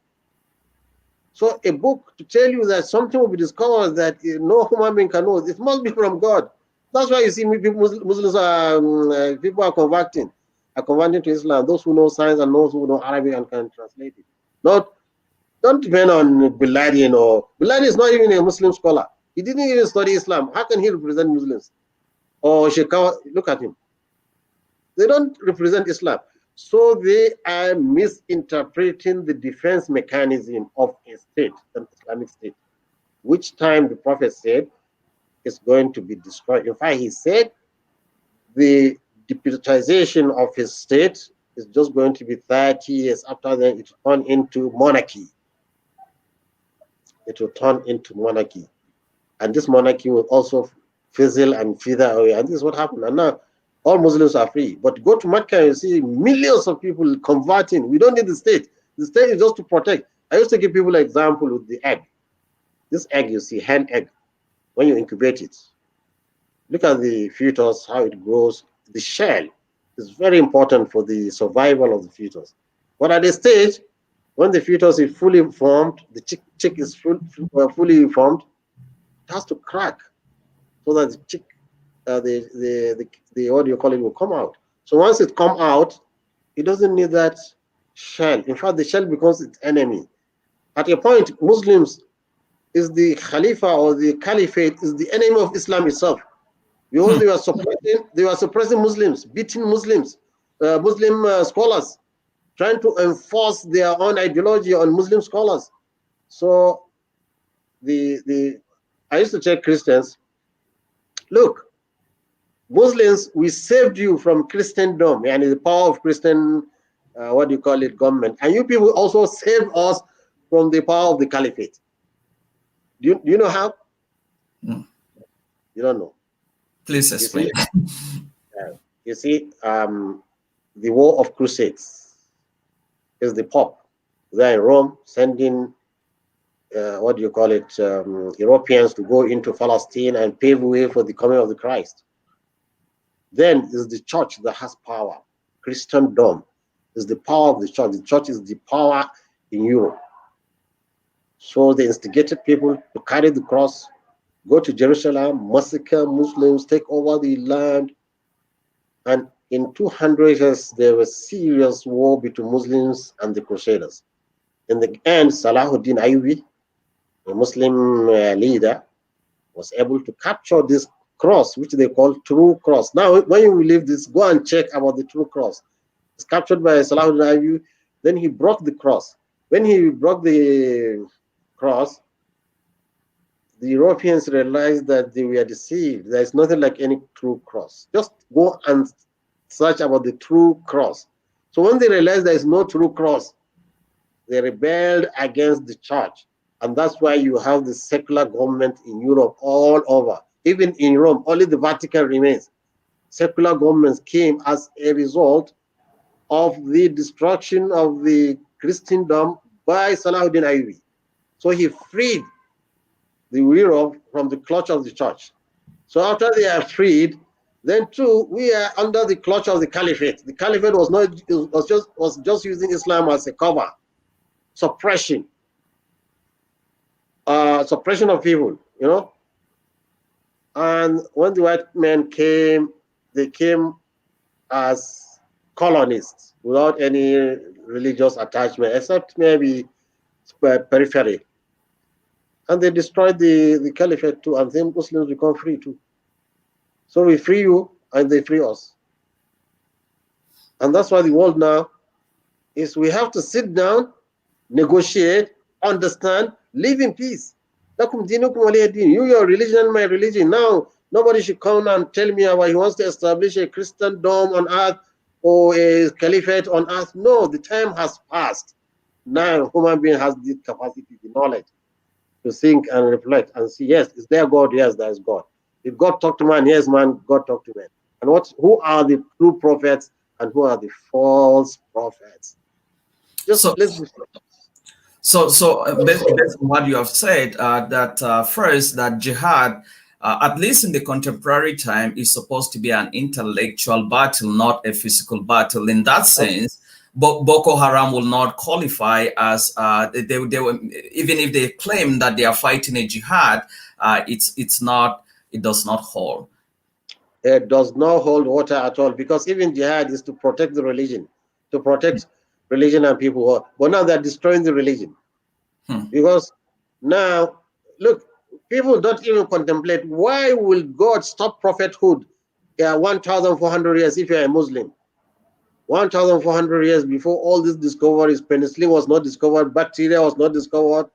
So a book to tell you that something will be discovered that no human being can know, it must be from God. That's why you see Muslims are, people are converting to Islam. Those who know science and those who know Arabic and can translate it. Don't depend on Bin Laden. Bin Laden is not even a Muslim scholar. He didn't even study Islam. How can he represent Muslims? Or Sheikh, look at him. They don't represent Islam. So they are misinterpreting the defense mechanism of a state, an Islamic state, which time the Prophet said is going to be destroyed. In fact, he said the deputization of his state is just going to be 30 years. After that, it will turn into monarchy. It will turn into monarchy. And this monarchy will also fizzle and fither away. And this is what happened. And now all Muslims are free. But go to Mecca, you see millions of people converting. We don't need the state. The state is just to protect. I used to give people an example with the egg. This egg, you see, hen egg, when you incubate it, look at the fetus, how it grows. The shell is very important for the survival of the fetus. But at the stage, when the fetus is fully formed, the chick is fully formed, it has to crack so that the chick, the what do you call it, will come out. So once it come out, it doesn't need that shell. In fact, the shell becomes its enemy. At a point, Muslims is the Khalifa or the Caliphate is the enemy of Islam itself. Because they were suppressing Muslims, beating Muslims, Muslim scholars, trying to enforce their own ideology on Muslim scholars. So I used to tell Christians, look, Muslims, we saved you from Christendom and the power of Christian, what do you call it, government. And you people also saved us from the power of the caliphate. Do you know how? Mm. You don't know. Please explain. You see, the War of Crusades is the Pope there in Rome sending, what do you call it, Europeans to go into Palestine and pave way for the coming of the Christ. Then is the church that has power. Christendom is the power of the church. The church is the power in Europe. So they instigated people to carry the cross, go to Jerusalem, massacre Muslims, take over the land. And in 200s, there was serious war between Muslims and the Crusaders. In the end, Salahuddin Ayyubi, a Muslim leader, was able to capture this cross, which they call true cross. Now, when you leave this, go and check about the true cross. It's captured by Salahuddin Ayyubi. Then he broke the cross. When he broke the cross, the Europeans realized that they were deceived. There is nothing like any true cross. Just go and search about the true cross. So when they realized there is no true cross, they rebelled against the church. And that's why you have the secular government in Europe all over. Even in Rome, only the Vatican remains. Secular governments came as a result of the destruction of the Christendom by Salahuddin Ayyubi. So he freed the Europe from the clutch of the church. So after they are freed, then too we are under the clutch of the caliphate. The caliphate was just using Islam as a cover, suppression of people, you know. And when the white men came, they came as colonists without any religious attachment, except maybe periphery. And they destroyed the caliphate too, and then Muslims become free too. So we free you, and they free us. And that's why the world now is we have to sit down, negotiate, understand, live in peace. You, your religion, my religion. Now, nobody should come and tell me about he wants to establish a Christendom on earth or a caliphate on earth. No, the time has passed. Now, human being has the capacity, the knowledge to think and reflect and see, yes, is there God? Yes, there is God. If God talk to man, yes, man, God talk to man. And who are the true prophets and who are the false prophets? Just let's based on what you have said, first, that jihad, at least in the contemporary time, is supposed to be an intellectual battle, not a physical battle. In that sense, Boko Haram will not qualify as they were, even if they claim that they are fighting a jihad, it does not hold. It does not hold water at all, because even jihad is to protect the religion, to protect religion and people. But now they're destroying the religion. Because now, look, people don't even contemplate, why will God stop prophethood 1,400 years if you're a Muslim? 1,400 years before all these discoveries, penicillin was not discovered, bacteria was not discovered,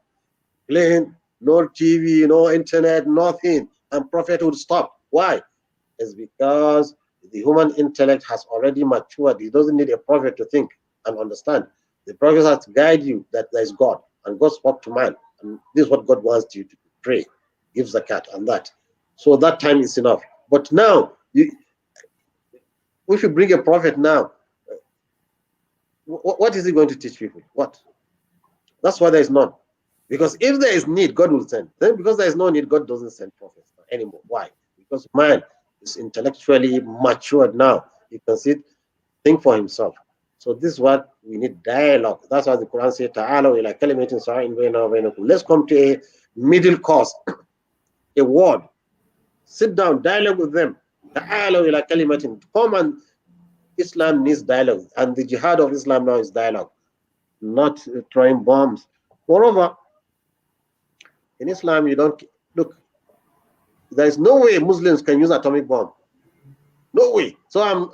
plane, no TV, no internet, nothing, and prophethood stopped. Why? It's because the human intellect has already matured. It doesn't need a prophet to think and understand. The prophet has to guide you that there is God, and God spoke to man, and this is what God wants you to pray, give zakat, and that. So that time is enough. But now, if you bring a prophet now, what is he going to teach people? What? That's why there is none. Because if there is need, God will send. Then because there is no need, God doesn't send prophets anymore. Why? Because man is intellectually matured now. He can think for himself. So this is what we need, dialogue. That's why the Quran says, Ta'ala ila kalimatin sawa'in bainana wa bainakum. Let's come to a middle course, a word. Sit down, dialogue with them. Ta'ala ila kalimatin. Come, and Islam needs dialogue. And the jihad of Islam now is dialogue, not throwing bombs. Moreover, in Islam, you don't look. There is no way Muslims can use atomic bomb. No way. So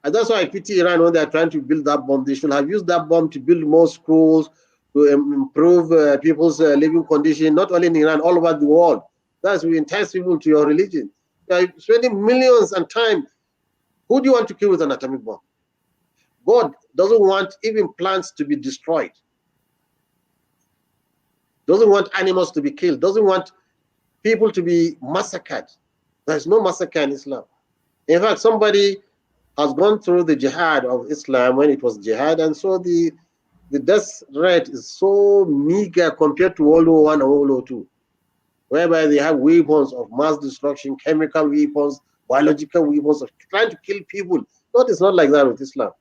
that's why I pity Iran when they are trying to build that bomb. They should have used that bomb to build more schools, to improve people's living condition, not only in Iran, all over the world. That's to entice people to your religion. You are spending millions and time. Who do you want to kill with an atomic bomb? God doesn't want even plants to be destroyed. Doesn't want animals to be killed. Doesn't want people to be massacred. There's no massacre in Islam. In fact, somebody has gone through the jihad of Islam when it was jihad, and so the death rate is so meager compared to World War I and World War II, whereby they have weapons of mass destruction, chemical weapons, biological weapons of trying to kill people. But it's not like that with Islam.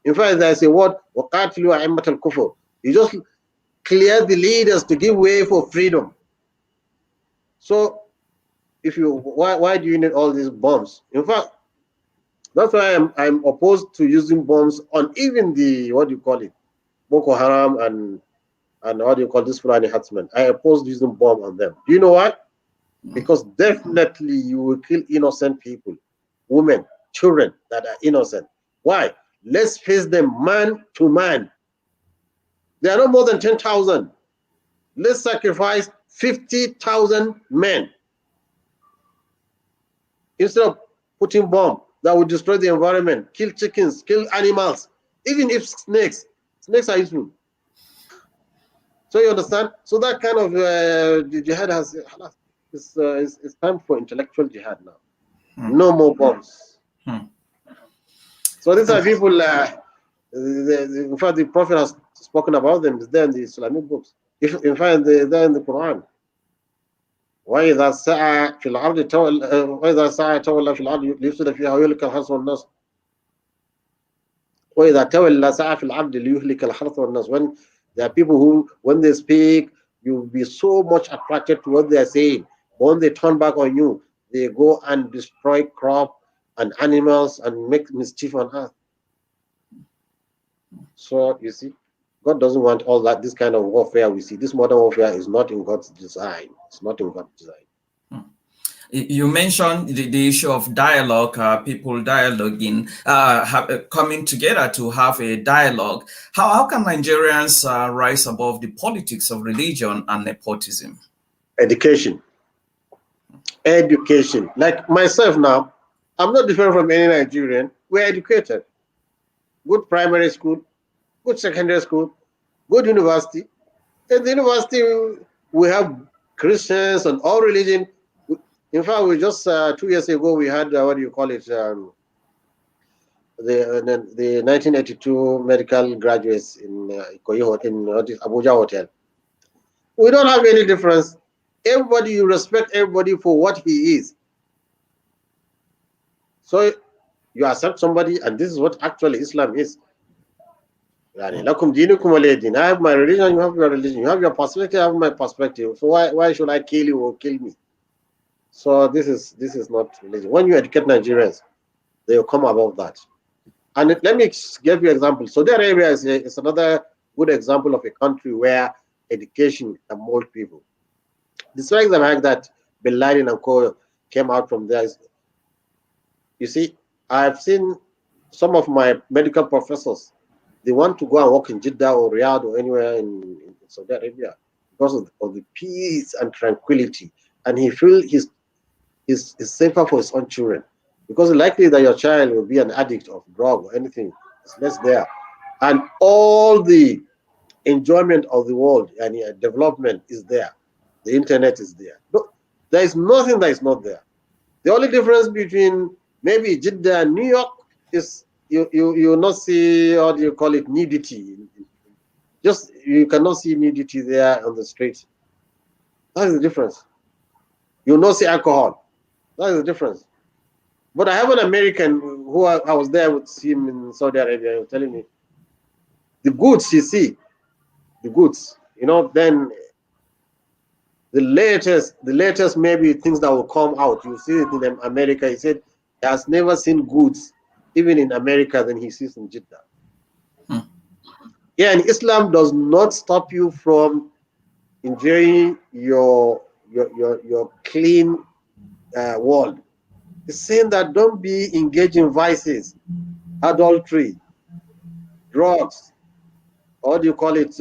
In fact, there's a word, وَقَاتِلُوا أَئِمَّةَ الْكُفْرِ. You just clear the leaders to give way for freedom. So, why do you need all these bombs? In fact, That's why I'm opposed to using bombs on even the, what do you call it, Boko Haram and what do you call this Fulani herdsmen. I oppose using bomb on them. Do you know why? Because definitely you will kill innocent people, women, children that are innocent. Why? Let's face them man to man. There are no more than 10,000. Let's sacrifice 50,000 men instead of putting bomb that will destroy the environment, kill chickens, kill animals, even if snakes are useful. So you understand? So that kind of jihad it's time for intellectual jihad now. No more bombs. So these are people. In fact, the Prophet has spoken about them. It's there in the Islamic books. In fact, they're in the Quran. وإذا سعى في الأرض وإذا سعى تولى في الأرض ليفسد فيها ويهلك الحرث والنسل. وإذا تولى سعى في الأرض ليهلك الحرث والنسل. When there are people who, when they speak, you'll be so much attracted to what they are saying. But when they turn back on you, they go and destroy crop and animals and make mischief on earth. So you see, God doesn't want all that. This kind of warfare we see, this modern warfare is not in God's design. It's not in God's design. You mentioned the issue of dialogue, people dialoguing, coming together to have a dialogue. How can Nigerians rise above the politics of religion and nepotism? Education. Education. Like myself now, I'm not different from any Nigerian. We're educated. Good primary school, good secondary school, good university. In the university, we have Christians and all religion. In fact, we just 2 years ago we had what do you call it? The 1982 medical graduates in Abuja Hotel. We don't have any difference. Everybody, you respect everybody for what he is. So you accept somebody, and this is what actually Islam is. I have my religion, you have your religion. You have your perspective, I have my perspective. So why should I kill you or kill me? So this is not religion. When you educate Nigerians, they will come above that. And let me give you an example. Saudi Arabia is another good example of a country where education can mold people. Despite the fact that Bin Laden and Co came out from there, you see, I've seen some of my medical professors. They want to go and work in Jeddah or Riyadh or anywhere in Saudi Arabia because of the peace and tranquility, and he feels he's safer for his own children, because likely that your child will be an addict of drug or anything. It's less there, and all the enjoyment of the world and development is there. The internet is there. No, there is nothing that is not there. The only difference between maybe Jeddah and New York is you will not see, how do you call it, nudity. Just you cannot see nudity there on the street. That is the difference. You will not see alcohol. That is the difference. But I have an American who I was there with him in Saudi Arabia. He was telling me the goods you see, the goods. Then the latest maybe things that will come out. You see it in America. He said he has never seen goods even in America than he sees in Jeddah. Yeah, and Islam does not stop you from enjoying your clean world. It's saying that don't be engaged in vices, adultery, drugs, or what do you call it?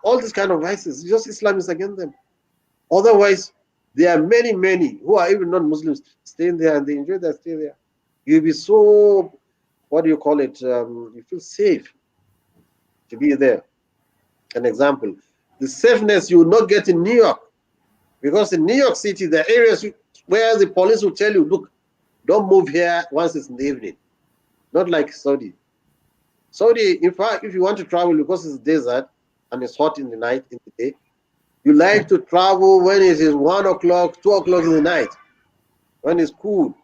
All these kind of vices. Just Islam is against them. Otherwise, there are many who are even non-Muslims staying there and they enjoy their stay there. You'll be so, what do you call it? You feel safe to be there. An example, the safeness you will not get in New York, because in New York City, there are areas where the police will tell you, look, don't move here once it's in the evening. Not like Saudi. Saudi, in fact, if you want to travel because it's desert and it's hot in the night, in the day, you like to travel when it is 1 o'clock, 2 o'clock in the night, when it's cool.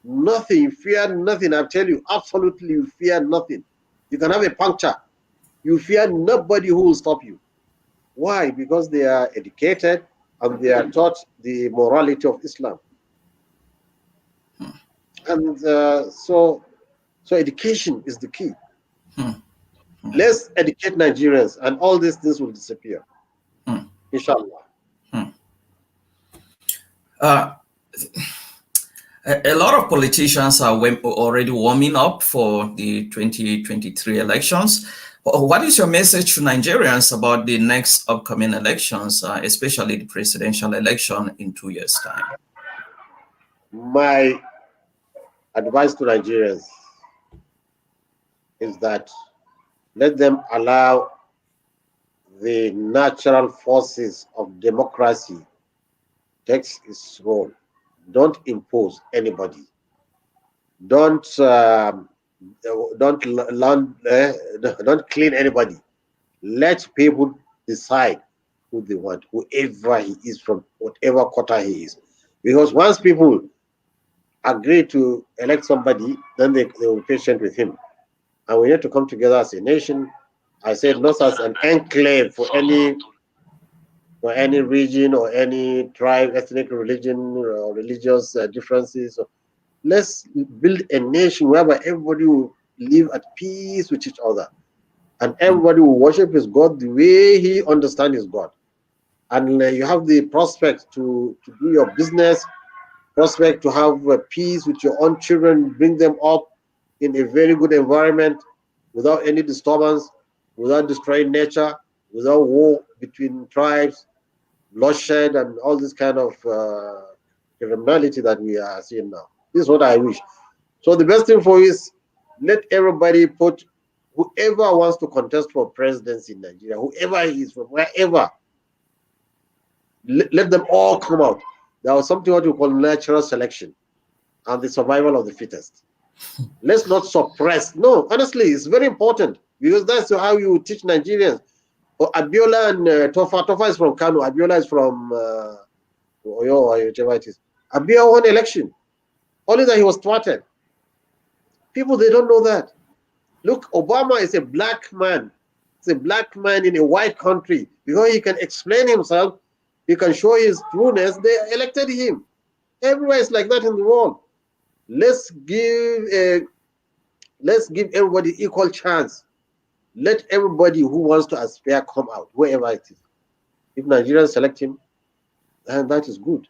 Nothing, you fear nothing. I tell you, absolutely, you fear nothing. You can have a puncture. You fear nobody who will stop you. Why? Because they are educated and they are taught the morality of Islam. And so education is the key. Hmm. Let's educate Nigerians, and all these things will disappear, Hmm. inshallah. Hmm. Uh, a lot of politicians are already warming up for the 2023 elections. What is your message to Nigerians about the next upcoming elections, especially the presidential election in 2 years' time? My advice to Nigerians is that let them allow the natural forces of democracy takes its role. Don't impose anybody. Don't don't land, don't clean anybody. Let people decide who they want, whoever he is from whatever quarter he is. Because once people agree to elect somebody, then they will be patient with him. And we need to come together as a nation. I said not as an enclave for any region or any tribe, ethnic religion or religious differences. Let's build a nation whereby everybody will live at peace with each other, and everybody will worship his God the way he understands his God. And you have the prospect to do your business, prospect to have peace with your own children, bring them up in a very good environment without any disturbance, without destroying nature, without war between tribes, bloodshed, and all this kind of criminality that we are seeing now. This is what I wish. So the best thing for you is let everybody put whoever wants to contest for presidency in Nigeria, whoever he is from, wherever, let them all come out. There was something what we call natural selection and the survival of the fittest. Let's not suppress. No, honestly, it's very important because that's how you teach Nigerians. Oh, Abiola and Tofa. Tofa is from Kano. Abiola is from Oyo or whichever it is. Abiola won election. Only that he was thwarted. People, they don't know that. Look, Obama is a black man. He's a black man in a white country. Because he can explain himself, he can show his trueness, they elected him. Everywhere is like that in the world. Let's give let's give everybody equal chance. Let everybody who wants to aspire come out, wherever it is. If Nigerians select him, then that is good.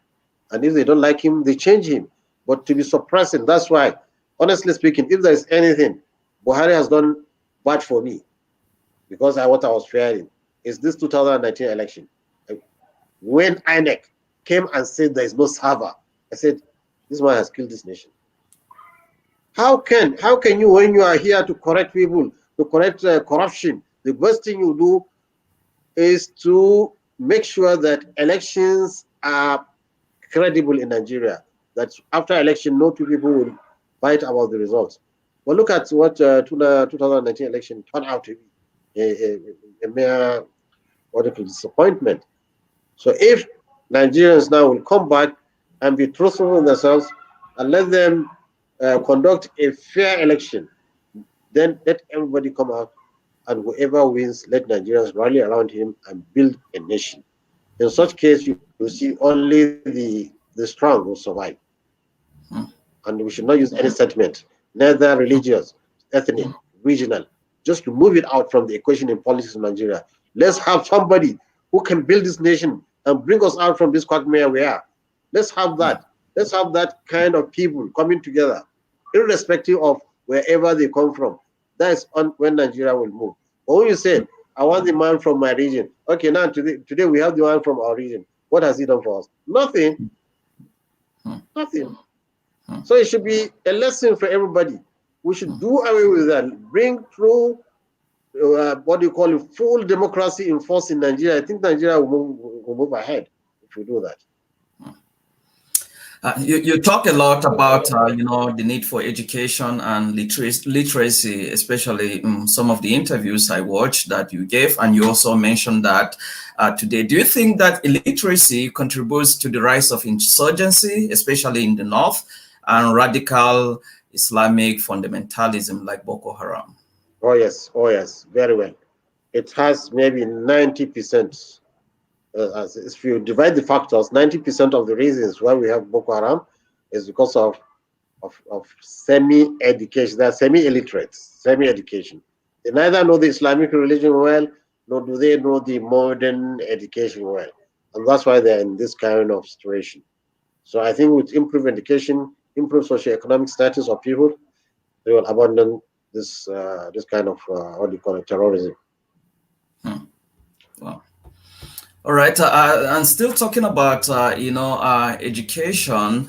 And if they don't like him, they change him. But to be suppressing, that's why, honestly speaking, if there is anything Buhari has done bad for me, because what I was fearing is this 2019 election. When INEC came and said there is no server, I said, this man has killed this nation. How can you, when you are here to correct people, to correct corruption, the best thing you do is to make sure that elections are credible in Nigeria. That after election, no two people will fight about the results. But look at what 2019 election turned out to be a mere disappointment. So if Nigerians now will come back and be truthful in themselves and let them conduct a fair election, then let everybody come out, and whoever wins, let Nigerians rally around him and build a nation. In such case, you will see only the strong will survive. And we should not use any sentiment, neither religious, ethnic, regional, just to move it out from the equation in politics in Nigeria. Let's have somebody who can build this nation and bring us out from this quagmire we are. Let's have that. Let's have that kind of people coming together, irrespective of wherever they come from. That is when Nigeria will move. But when you say, I want the man from my region, okay, now today we have the man from our region. What has he done for us? Nothing. Nothing. So it should be a lesson for everybody. We should do away with that. Bring through what do you call it, full democracy in force in Nigeria. I think Nigeria will move ahead if we do that. You talk a lot about the need for education and literacy, especially in some of the interviews I watched that you gave, and you also mentioned that today. Do you think that illiteracy contributes to the rise of insurgency, especially in the north, and radical Islamic fundamentalism like Boko Haram? Oh yes, very well. It has maybe 90%. If you divide the factors, 90% of the reasons why we have Boko Haram is because of of semi-education. They are semi-illiterate, semi-education. They neither know the Islamic religion well, nor do they know the modern education well. And that's why they're in this kind of situation. So I think with improved education, improved socioeconomic status of people, they will abandon this kind of what do you call it, terrorism. Hmm. Wow. All right, and still talking about education.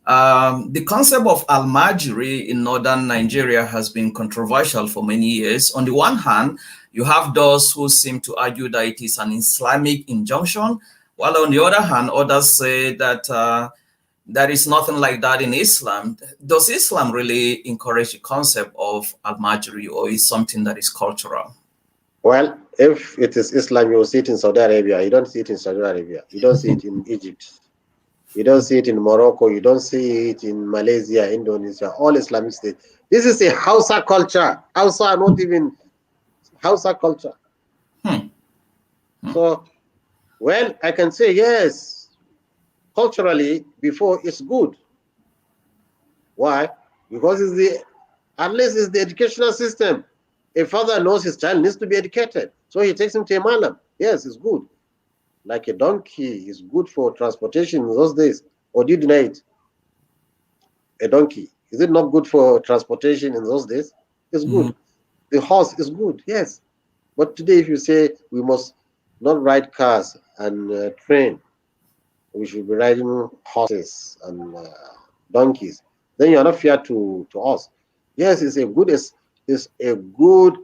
The concept of al-Majri in northern Nigeria has been controversial for many years. On the one hand, you have those who seem to argue that it is an Islamic injunction, while on the other hand, others say that there is nothing like that in Islam. Does Islam really encourage the concept of al-Majri, or is something that is cultural? Well, if it is Islam, you will see it in Saudi Arabia. You don't see it in Saudi Arabia. You don't see it in Egypt. You don't see it in Morocco. You don't see it in Malaysia, Indonesia, all Islamic states. This is a Hausa culture. Hausa, not even Hausa culture. Hmm. Hmm. So, well, I can say yes, culturally, before it's good. Why? Because at least it's the educational system. A father knows his child needs to be educated, so he takes him to a malam. Yes, it's good. Like a donkey is good for transportation in those days. Or do you deny it? A donkey, is it not good for transportation in those days? It's Mhm. good. The horse is good, yes. But today, if you say we must not ride cars and train, we should be riding horses and donkeys, then you're not fair to us. Yes, it's a good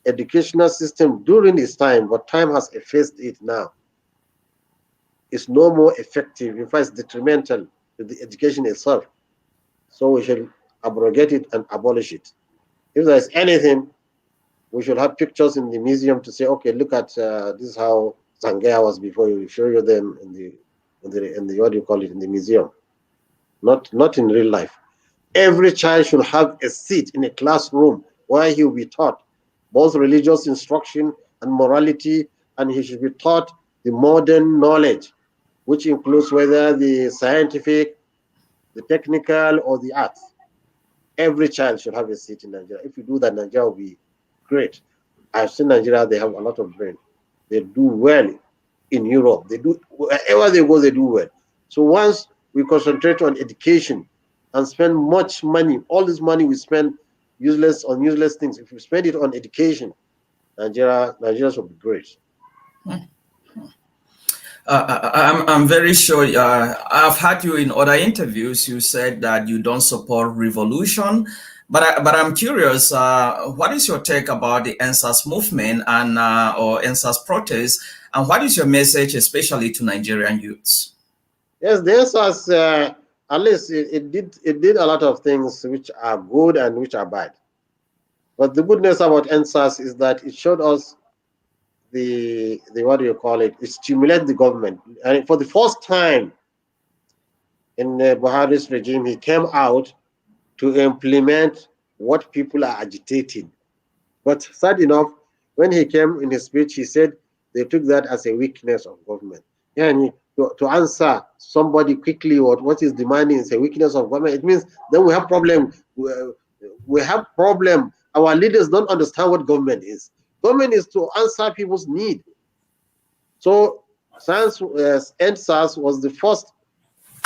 educational system during its time, but time has effaced it now. It's no more effective. In fact, it's detrimental to the education itself. So we should abrogate it and abolish it. If there's anything, we should have pictures in the museum to say, okay, look at this is how Zangaya was before. We show you them in the what do you call it, in the museum, not in real life. Every child should have a seat in a classroom where he will be taught both religious instruction and morality, and he should be taught the modern knowledge, which includes whether the scientific, the technical, or the arts. Every child should have a seat in Nigeria. If you do that, Nigeria will be great. I've seen Nigeria, they have a lot of brain. They do well in Europe. They do, wherever they go, they do well. So once we concentrate on education and spend much money, all this money we spend on useless things, if we spend it on education, Nigeria will be great. I'm very sure. I've had you in other interviews. You said that you don't support revolution, but I'm curious. What is your take about the NSAS movement and or NSAS protest, and what is your message, especially to Nigerian youths? Yes, the answers, at least it did a lot of things which are good and which are bad. But the goodness about NSAS is that it showed us the what do you call it? It stimulated the government, and for the first time in Buhari's regime, he came out to implement what people are agitating. But sad enough, when he came in his speech, he said they took that as a weakness of government. Yeah, and to answer somebody quickly what is demanding is a weakness of government. It means then we have problem. We have problem. Our leaders don't understand what government is. Government is to answer people's need. So science NSAS was the first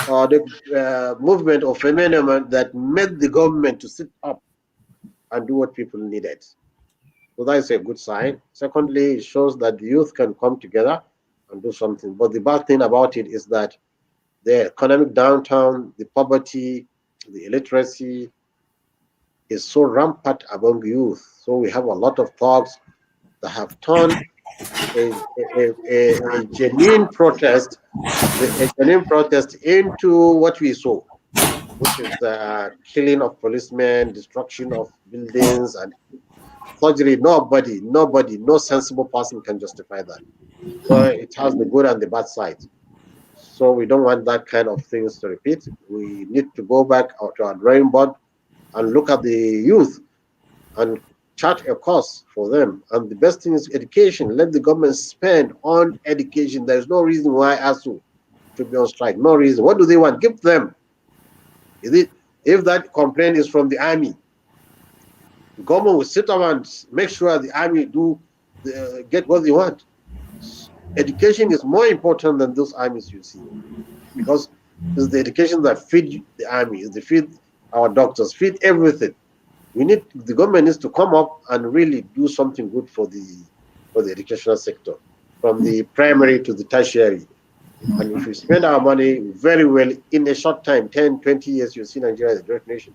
the movement or phenomenon that made the government to sit up and do what people needed. So that is a good sign. Secondly, it shows that the youth can come together and do something. But the bad thing about it is that the economic downturn, the poverty, the illiteracy is so rampant among youth. So we have a lot of thugs that have turned a genuine protest, into what we saw, which is the killing of policemen, destruction of buildings, and forgery. Nobody, no sensible person can justify that. So it has the good and the bad side. So we don't want that kind of things to repeat. We need to go back to our drawing board and look at the youth and chart a course for them. And the best thing is education. Let the government spend on education. There's no reason why ASU should be on strike. No reason. What do they want? Give them. Is it If that complaint is from the army, the government will sit down and make sure the army get what they want. Education is more important than those armies you see, because it's the education that feed the army, they feed our doctors, feed everything. The government needs to come up and really do something good for the educational sector, from the primary to the tertiary. And if we spend our money very well in a short time, 10, 20 years, you'll see Nigeria as a great nation.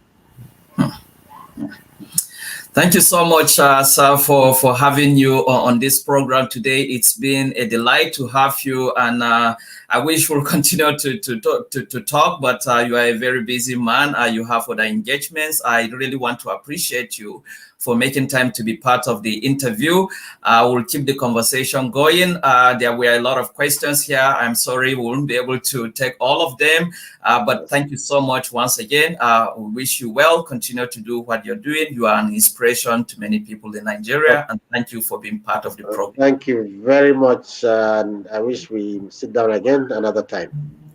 Thank you so much, sir, for having you on this program today. It's been a delight to have you, and I wish we'll continue to talk, but you are a very busy man. You have other engagements. I really want to appreciate you for making time to be part of the interview. We'll keep the conversation going. There were a lot of questions here. I'm sorry we won't be able to take all of them, but thank you so much once again. We wish you well. Continue to do what you're doing. You are an inspiration to many people in Nigeria, and thank you for being part of the program. Thank you very much, and I wish we sit down again another time.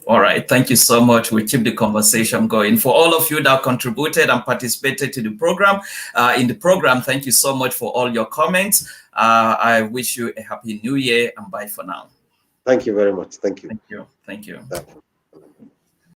All right. Thank you so much. We'll keep the conversation going. For all of you that contributed and participated to the program, thank you so much for all your comments. I wish you a happy new year, and bye for now. Thank you very much. Thank you. Thank you. Thank you.